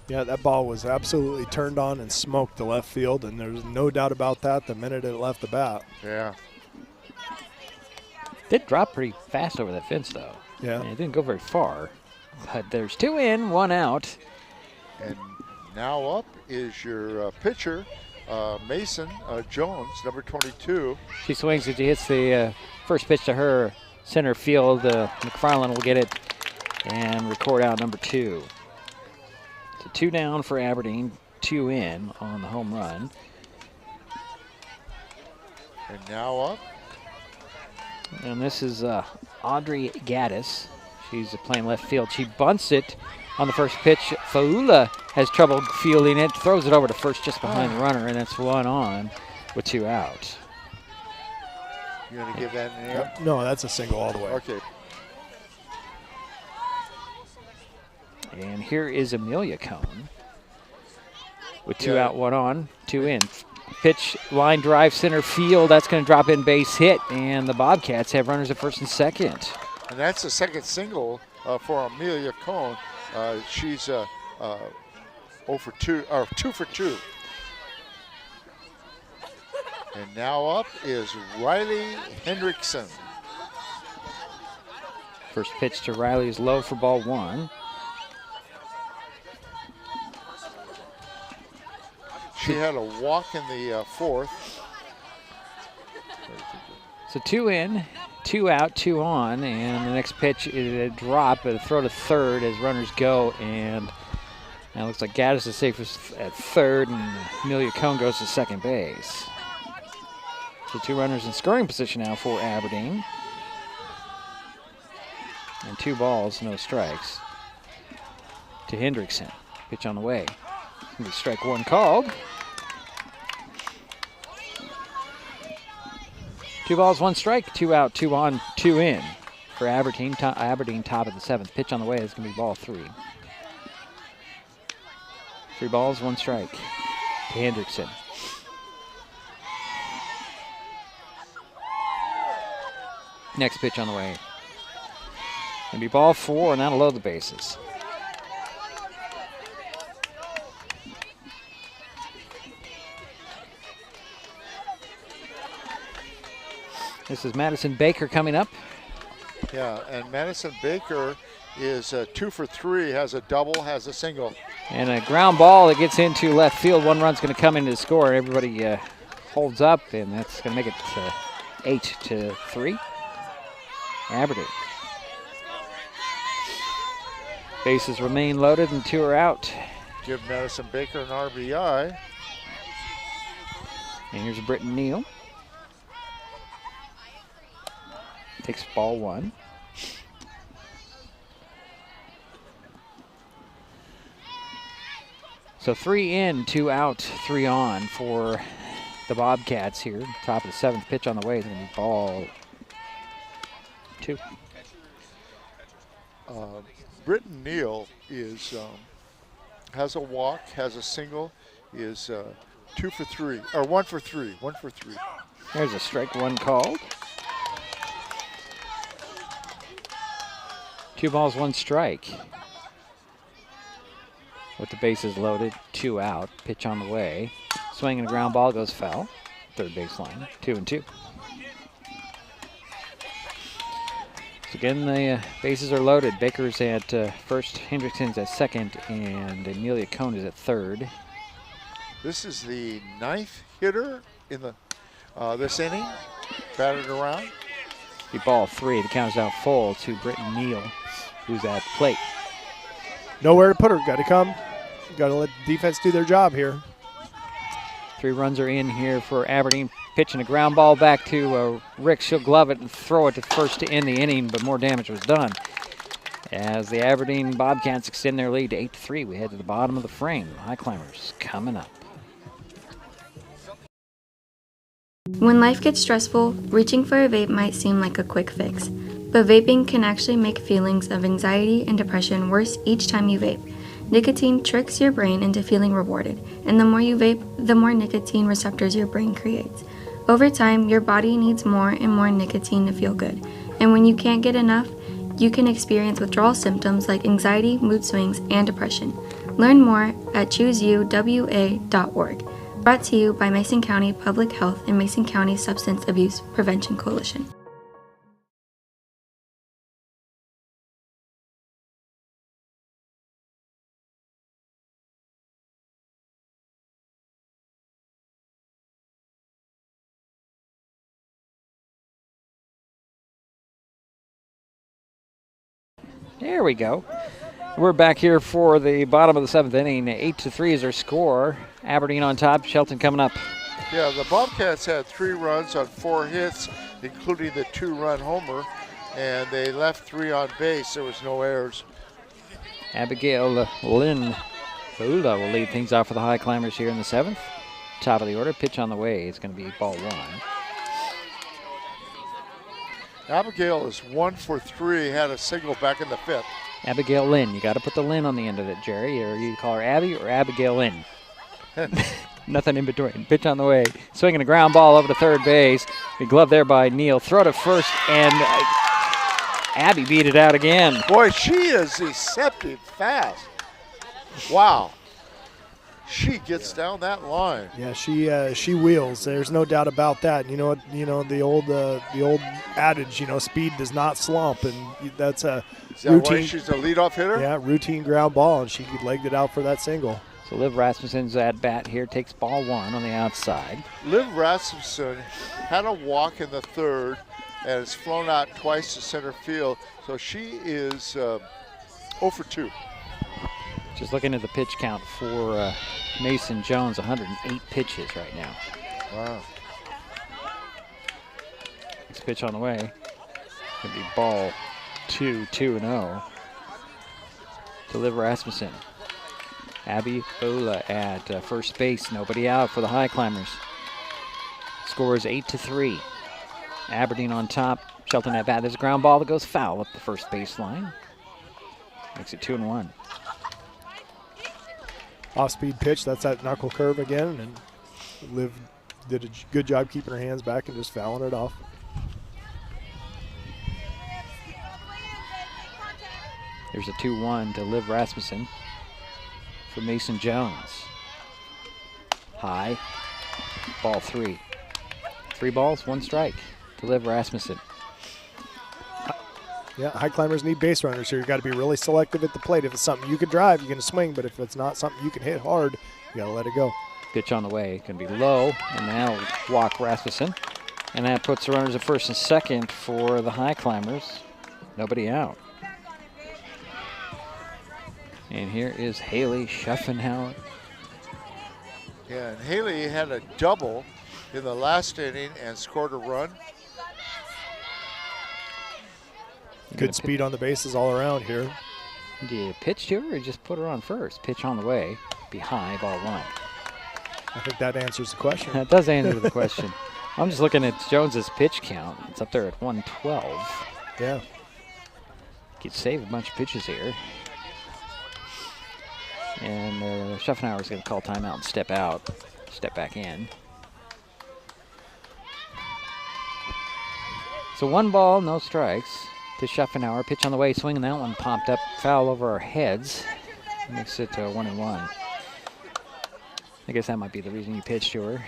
Yeah, that ball was absolutely turned on and smoked the left field, and there's no doubt about that the minute it left the bat. Yeah. Did drop pretty fast over that fence, though. Yeah. And it didn't go very far. But there's 2 in, 1 out. And now up is your pitcher, Mason Jones, number 22. She swings as she hits the first pitch to her center field. McFarland will get it and record out number 2. So 2 down for Aberdeen, 2 in on the home run. And now up. And this is Audrey Gaddis. She's playing left field. She bunts it on the first pitch. Faula has trouble fielding it, throws it over to first just behind the runner, and that's 1 on with 2 out. You going to give that an air? No, that's a single all the way. Okay. And here is Amelia Cohn with 2 out, 1 on, 2 in. Pitch, line drive, center field. That's going to drop in, base hit, and the Bobcats have runners at first and second. And that's the second single for Amelia Cohn. She's 0 for 2, or 2 for 2. And now up is Riley Hendrickson. First pitch to Riley is low for ball 1. She had a walk in the 4th. So 2 in, 2 out, 2 on, and the next pitch is a drop, a throw to third as runners go, and now it looks like Gaddis is safe at third, and Amelia Cohn goes to second base. So 2 runners in scoring position now for Aberdeen. And 2 balls, no strikes. To Hendrickson, pitch on the way. Strike 1 called. 2 balls, 1 strike, 2 out, 2 on, 2 in for Aberdeen. Aberdeen top of the 7th. Pitch on the way is going to be ball 3. 3 balls, 1 strike to Hendrickson. Next pitch on the way. Going to be ball 4, and that'll load the bases. This is Madison Baker coming up. Yeah, and Madison Baker is 2 for 3, has a double, has a single. And a ground ball that gets into left field. 1 run's going to come into the score. Everybody holds up, and that's going to make it 8-3. Aberdeen. Bases remain loaded and 2 are out. Give Madison Baker an RBI. And here's Britton Neal. Takes ball 1. So 3 in, 2 out, 3 on for the Bobcats here. Top of the 7th, pitch on the way is going to be ball 2. Britton Neal is has a walk, has a single, is 2 for 3, or 1 for 3, 1 for 3. There's a strike 1 called. 2 balls, 1 strike. With the bases loaded, 2 out, pitch on the way. Swing and a ground ball goes foul. Third baseline, 2-2. So again, the bases are loaded. Baker's at first, Hendrickson's at second, and Amelia Cohn is at third. This is the 9th hitter in the this inning, batted around. The ball 3, the count is out full to Britton Neal, who's at plate. Nowhere to put her, got to come. Got to let the defense do their job here. 3 runs are in here for Aberdeen. Pitching a ground ball back to Rick. She'll glove it and throw it to first to end the inning, but more damage was done. As the Aberdeen Bobcats extend their lead to 8-3, we head to the bottom of the frame. Highclimbers coming up. When life gets stressful, reaching for a vape might seem like a quick fix. But vaping can actually make feelings of anxiety and depression worse each time you vape. Nicotine tricks your brain into feeling rewarded, and the more you vape, the more nicotine receptors your brain creates. Over time, your body needs more and more nicotine to feel good, and when you can't get enough, you can experience withdrawal symptoms like anxiety, mood swings, and depression. Learn more at chooseyouwa.org. Brought to you by Mason County Public Health and Mason County Substance Abuse Prevention Coalition. There we go. We're back here for the bottom of the 7th inning. 8-3 is our score. Aberdeen on top, Shelton coming up. Yeah, the Bobcats had 3 runs on 4 hits, including the 2-run homer, and they left 3 on base. There was no errors. Abigail Lynn Faula will lead things off for the Highclimbers here in the 7th. Top of the order, pitch on the way. It's going to be ball 1. Abigail is 1 for 3, had a single back in the 5th. Abigail Lynn. You got to put the Lynn on the end of it, Jerry. Or you call her Abby or Abigail Lynn. Nothing in between. Pitch on the way. Swinging a ground ball over to third base. Good glove there by Neal. Throw to first, and Abby beat it out again. Boy, she is deceptive fast. Wow. She gets down that line. Yeah, she wheels. There's no doubt about that. You know the old adage. Speed does not slump, and that's a routine. Why she's a leadoff hitter? Yeah, routine ground ball, and she legged it out for that single. So Liv Rasmussen's at bat here, takes ball 1 on the outside. Liv Rasmussen had a walk in the 3rd and has flown out twice to center field, so she is 0 for 2. Just looking at the pitch count for Mason Jones, 108 pitches right now. Wow. Next pitch on the way. Going to be ball 2, 2-0 to Liv Rasmussen. Abby Ola at first base. Nobody out for the Highclimbers. Score is 8-3. Aberdeen on top. Shelton at bat. There's a ground ball that goes foul up the first baseline. Makes it 2-1. Off-speed pitch. That's that knuckle curve again. And Liv did a good job keeping her hands back and just fouling it off. There's a 2-1 to Liv Rasmussen for Mason Jones. High. Ball 3. 3 balls, 1 strike to Liv Rasmussen. Yeah, Highclimbers need base runners here. You got to be really selective at the plate. If it's something you can drive, you're going to swing. But if it's not something you can hit hard, you got to let it go. Pitch on the way. Going to be low, and now walk Rasmussen. And that puts the runners at first and second for the Highclimbers. Nobody out. And here is Haley Schaffenhauer. Yeah, and Haley had a double in the last inning and scored a run. Good speed on the bases all around here. Do you pitch to her or just put her on first? Pitch on the way. Be high, ball 1. I think that answers the question. That does answer the question. I'm just looking at Jones's pitch count. It's up there at 112. Yeah. Could save a bunch of pitches here. And Schaffenhauer's going to call timeout and step back in. So 1 ball, no strikes to Schaffenhauer. Pitch on the way, swinging that one, popped up, foul over our heads. Makes it 1-1. I guess that might be the reason you pitched to her.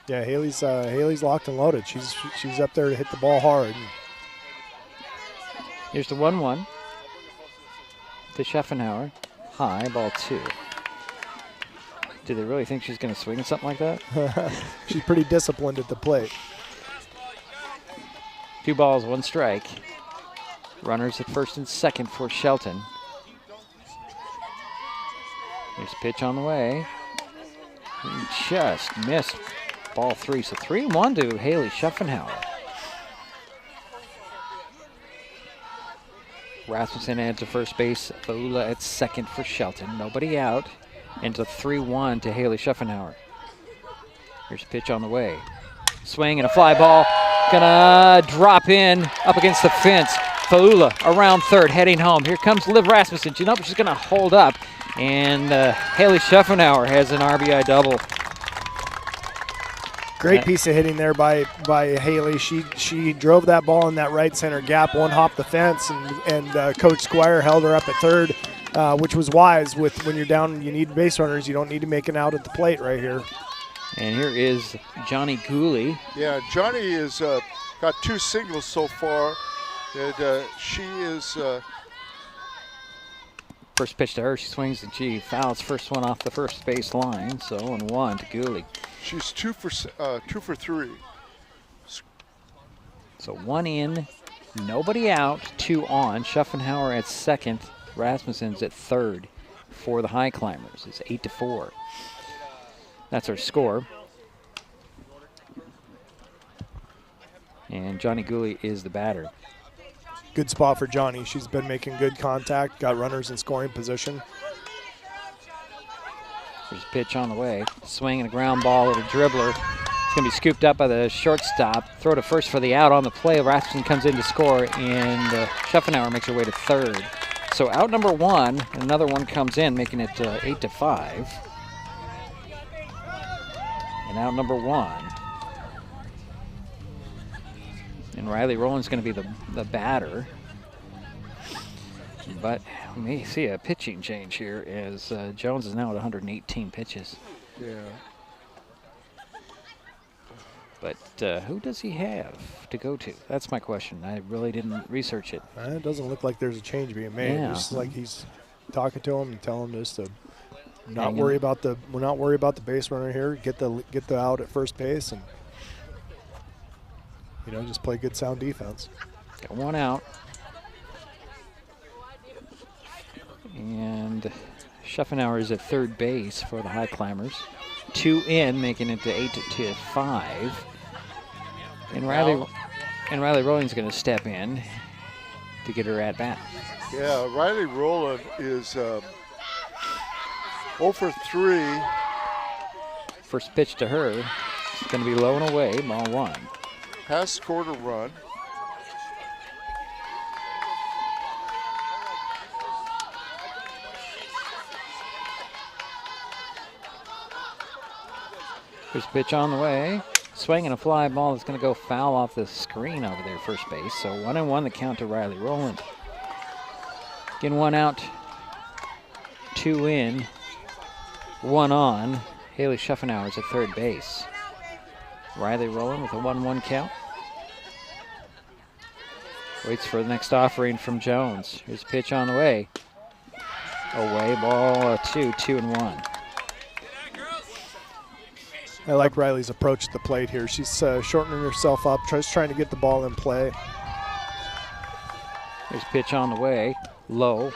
Yeah, Haley's locked and loaded. She's up there to hit the ball hard. Here's the 1-1 to Schaffenhauer. High, ball 2. Do they really think she's going to swing at something like that? She's pretty disciplined at the plate. 2 balls, 1 strike. Runners at first and second for Shelton. Here's a pitch on the way. And just missed ball 3. So 3-1 to Haley Schaffenhauer. Rasmussen adds to first base. Faula at second for Shelton. Nobody out. Into 3-1 to Haley Schaffenhauer. Here's a pitch on the way. Swing and a fly ball. Gonna drop in up against the fence. Faula around third, heading home. Here comes Liv Rasmussen. You know she's gonna hold up. And Haley Schaffenhauer has an RBI double. Great piece of hitting there by Haley. She drove that ball in that right center gap, one hop the fence, and Coach Squire held her up at third, which was wise. With when you're down, you need base runners. You don't need to make an out at the plate right here. And here is Johnny Gooley. Yeah, Johnny has got 2 singles so far. And she is... First pitch to her, she swings and she fouls first one off the first base line. So 0-1 to Gooley. She's 2 for 3. So 1 in, Nobody out, 2 on. Schuffenhauer at second. Rasmussen's at third for the Highclimbers. It's 8-4. That's our score. And Johnny Gooley is the batter. Good spot for Johnny. She's been making good contact, got runners in scoring position. There's a pitch on the way. Swing and a ground ball, little dribbler. It's going to be scooped up by the shortstop. Throw to first for the out on the play. Rasmussen comes in to score, and Schuffenhauer makes her way to third. So out number 1, and another one comes in, making it 8-5. And out number 1. And Riley Rowland's going to be the batter. But we may see a pitching change here as Jones is now at 118 pitches. Yeah. But who does he have to go to? That's my question. I really didn't research it. It doesn't look like there's a change being made. Yeah. It's like he's talking to him and telling him just to not worry about the base runner here. Get the out at first base and just play good sound defense. Got 1 out. And Schuffenhauer is at third base for the Highclimbers. 2 in, making it to 8-5. And Riley Rowland's going to step in to get her at bat. Yeah, Riley Rowland is 0 for 3. First pitch to her. It's going to be low and away, ball 1. Has scored a run. First pitch on the way. Swing and a fly ball that's going to go foul off the screen over there, first base. So 1-1 the count to Riley Rowland. Again, 1 out, 2 in, 1 on. Haley Schuffenhauer's at third base. Riley Rowland with a 1-1 count. Waits for the next offering from Jones. Here's a pitch on the way. Away, ball 2, 2-1. I like Riley's approach to the plate here. She's shortening herself up, trying to get the ball in play. There's a pitch on the way. Low.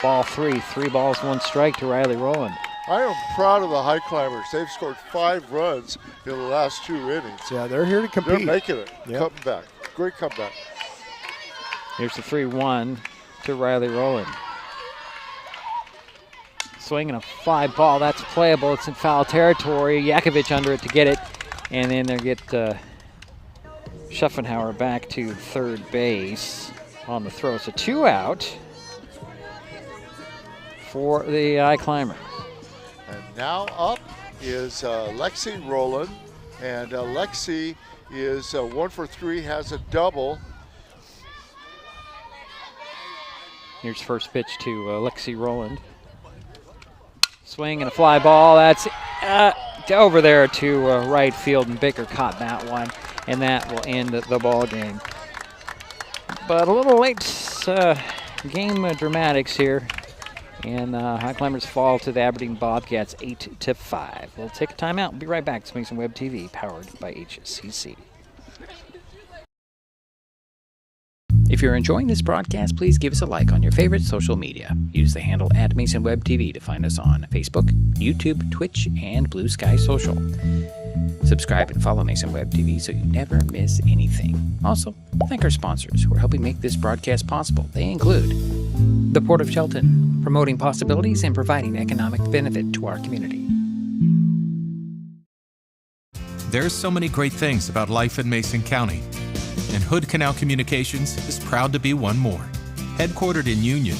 Ball 3. 3 balls, 1 strike to Riley Rowland. I am proud of the Highclimbers. They've scored 5 runs in the last 2 innings. Yeah, they're here to compete. They're making it. Yep. Coming back. Great comeback. Here's the 3-1 to Riley Rowland. Swinging a fly ball. That's playable. It's in foul territory. Yakovich under it to get it. And then they get Schuffenhauer back to third base on the throw. So 2 out for the Highclimbers. And now up is Lexi Rowland. And Lexi is 1 for 3, has a double. Here's first pitch to Lexi Rowland. Swing and a fly ball. That's over there to right field, and Baker caught that one, and that will end the ball game. But a little late game dramatics here, and Highclimbers fall to the Aberdeen Bobcats 8-5. We'll take a timeout. We'll be right back. It's Mason Web TV, powered by HCC. If you're enjoying this broadcast, please give us a like on your favorite social media. Use the handle @MasonWebTV to find us on Facebook, YouTube, Twitch, and Blue Sky Social. Subscribe and follow Mason Web TV so you never miss anything. Also, thank our sponsors who are helping make this broadcast possible. They include the Port of Shelton, promoting possibilities and providing economic benefit to our community. There's so many great things about life in Mason County, and Hood Canal Communications is proud to be one more. Headquartered in Union,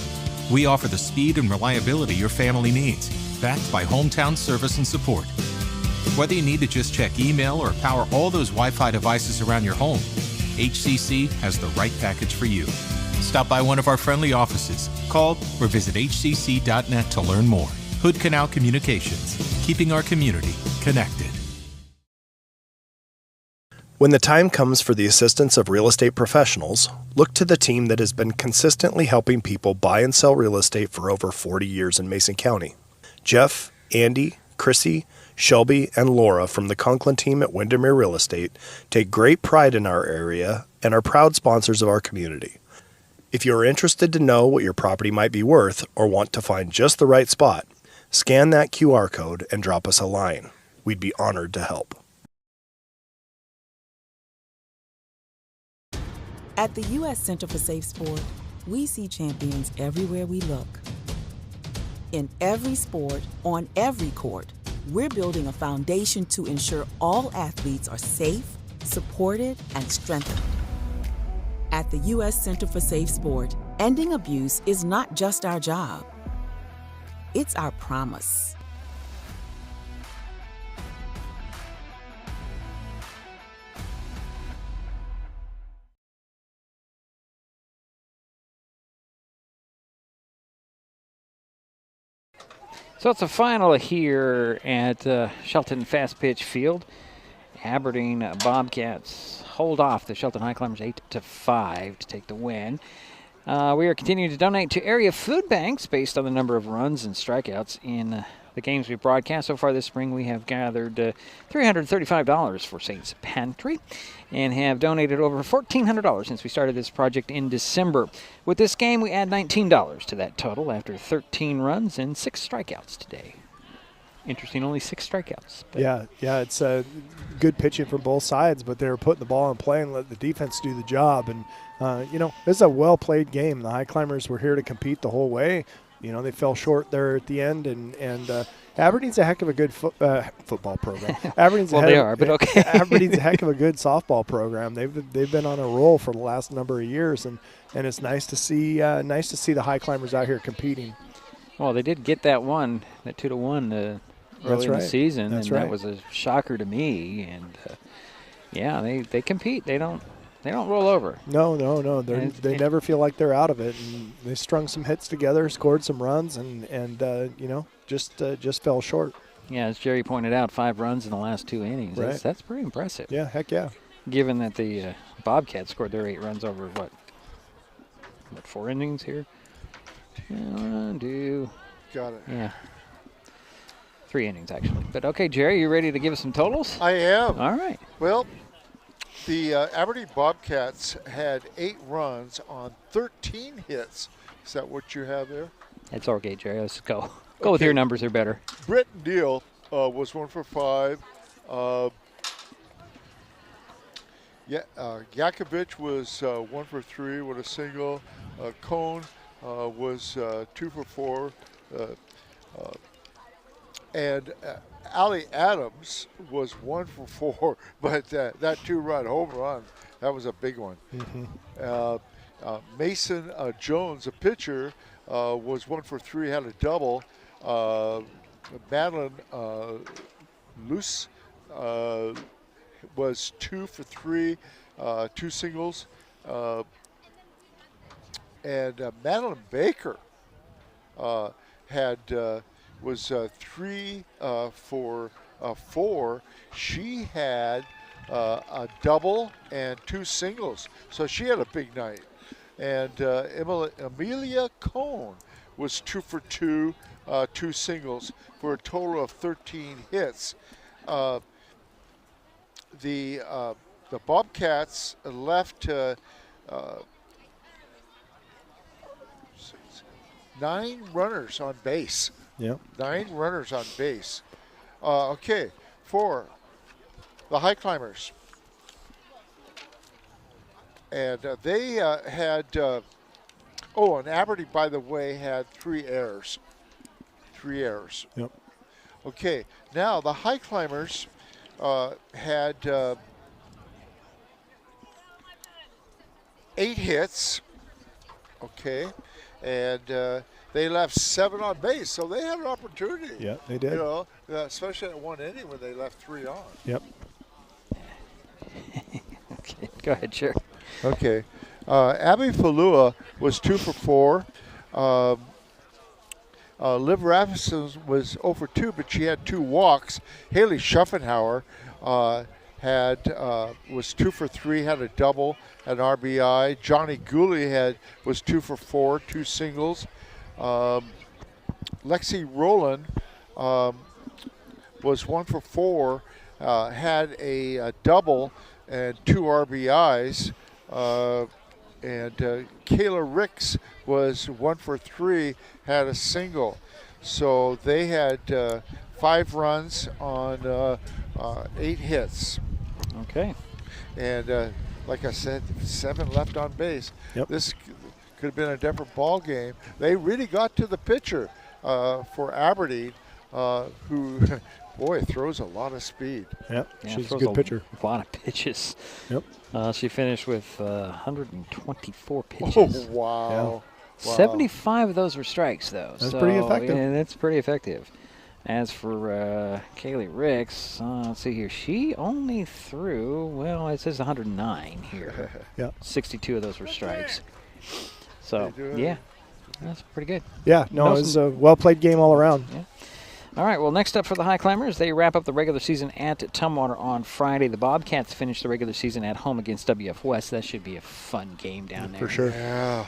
we offer the speed and reliability your family needs, backed by hometown service and support. Whether you need to just check email or power all those Wi-Fi devices around your home, HCC has the right package for you. Stop by one of our friendly offices, call or visit hcc.net to learn more. Hood Canal Communications, keeping our community connected. When the time comes for the assistance of real estate professionals, look to the team that has been consistently helping people buy and sell real estate for over 40 years in Mason County. Jeff, Andy, Chrissy, Shelby, and Laura from the Conklin team at Windermere Real Estate take great pride in our area and are proud sponsors of our community. If you are interested to know what your property might be worth or want to find just the right spot, scan that QR code and drop us a line. We'd be honored to help. At the U.S. Center for Safe Sport, we see champions everywhere we look. In every sport, on every court, we're building a foundation to ensure all athletes are safe, supported, and strengthened. At the U.S. Center for Safe Sport, ending abuse is not just our job. It's our promise. So it's a final here at Shelton Fastpitch Field. Aberdeen Bobcats hold off the Shelton Highclimbers 8-5 to take the win. We are continuing to donate to area food banks based on the number of runs and strikeouts in the games we broadcast. So far this spring, we have gathered $335 for Saints Pantry and have donated over $1,400 since we started this project in December. With this game, we add $19 to that total after 13 runs and 6 strikeouts today. Interesting, only 6 strikeouts. Yeah, it's good pitching from both sides, but they were putting the ball in play and let the defense do the job. And, this is a well-played game. The Highclimbers were here to compete the whole way. They fell short there at the end, and Aberdeen's a heck of a good football program. Aberdeen's Aberdeen's a heck of a good softball program. They've been on a roll for the last number of years, and it's nice to see the Highclimbers out here competing. Well, they did get that 2-1 early in the season, that was a shocker to me. And they compete. They don't roll over. No. They never feel like they're out of it. And they strung some hits together, scored some runs, and just fell short. Yeah, as Jerry pointed out, 5 runs in the last 2 innings. Right. That's pretty impressive. Yeah, heck yeah. Given that the Bobcats scored their 8 runs over, 4 innings here? 1, 2. Got it. Yeah. 3 innings, actually. But, okay, Jerry, you ready to give us some totals? I am. All right. Well, the Aberdeen Bobcats had 8 runs on 13 hits. Is that what you have there? That's okay, Jerry. Let's go. Go with your numbers. They're better. Britton Deal was 1 for 5. Yakovich was 1 for 3 with a single. Cone was 2 for 4. And Allie Adams was 1 for 4, but that 2-run home run, that was a big one. Mm-hmm. Mason Jones, a pitcher, was 1 for 3, had a double. Madeline Luce was 2 for 3, 2 singles. And Madeline Baker was 3 for 4. She had a double and 2 singles, so she had a big night. And Amelia Cohn was 2 for 2, 2 singles for a total of 13 hits. The Bobcats left 9 runners on base. Yep. 9 runners on base. Okay, for the Highclimbers. And they had, and Aberdeen, by the way, had 3 errors. 3 errors. Yep. Okay, now the Highclimbers had 8 hits. Okay, and they left 7 on base, so they had an opportunity. Yeah, they did. Especially at 1 inning when they left 3 on. Yep. Okay, go ahead, sure. Okay. Abby Falua was 2 for 4. Liv Raffison was 0 for 2, but she had 2 walks. Haley Schuffenhauer was 2 for 3, had a double, an RBI. Johnny Gooley was 2 for 4, 2 singles. Lexi Rowland was 1 for 4, had a double and 2 RBIs. And Kayla Ricks was 1 for 3, had a single. So they had 5 runs on 8 hits. Okay. And like I said, 7 left on base. Yep. This could have been a different ball game. They really got to the pitcher for Aberdeen, who, boy, throws a lot of speed. Yep, Yeah, she's a throws good pitcher. A lot of pitches. Yep. She finished with 124 pitches. Oh, wow. Yeah. Wow. 75 of those were strikes, though. That's pretty effective. Yeah, that's pretty effective. As for Kaylee Ricks, let's see here. She only threw, well, it says 109 here. Yeah. 62 of those were strikes. So, yeah, that's pretty good. Yeah, no, it was a well-played game all around. Yeah. All right, well, next up for the Highclimbers, they wrap up the regular season at Tumwater on Friday. The Bobcats finish the regular season at home against WF West. That should be a fun game down there. For sure. Yeah.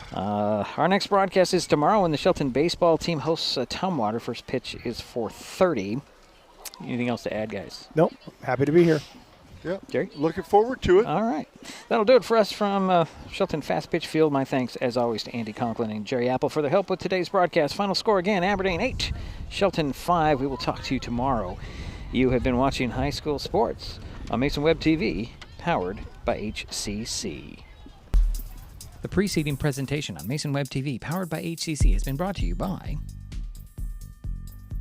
Our next broadcast is tomorrow when the Shelton baseball team hosts Tumwater. First pitch is 4:30. Anything else to add, guys? Nope. Happy to be here. Yeah. Jerry? Looking forward to it. All right. That'll do it for us from Shelton Fastpitch Field. My thanks, as always, to Andy Conklin and Jerry Apple for their help with today's broadcast. Final score again, Aberdeen 8, Shelton 5. We will talk to you tomorrow. You have been watching High School Sports on Mason Web TV, powered by HCC. The preceding presentation on Mason Web TV, powered by HCC, has been brought to you by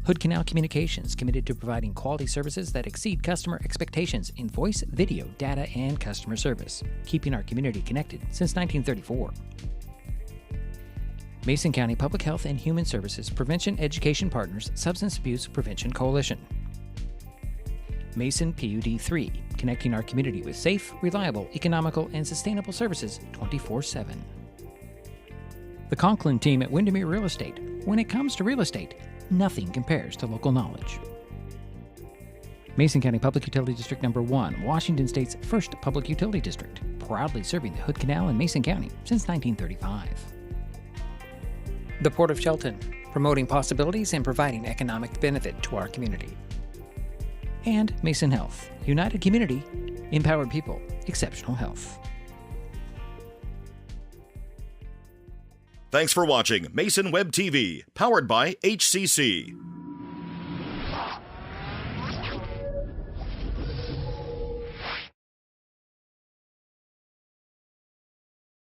Hood Canal Communications, committed to providing quality services that exceed customer expectations in voice, video, data, and customer service, keeping our community connected since 1934. Mason County Public Health and Human Services Prevention Education Partners Substance Abuse Prevention Coalition. Mason PUD 3, connecting our community with safe, reliable, economical, and sustainable services 24/7. The Conklin team at Windermere Real Estate. When it comes to real estate, nothing compares to local knowledge. Mason County Public Utility District Number 1, Washington State's first public utility district, proudly serving the Hood Canal in Mason County since 1935. The Port of Shelton, promoting possibilities and providing economic benefit to our community. And Mason Health, united community, empowered people, exceptional health. Thanks for watching Mason Web TV, powered by HCC.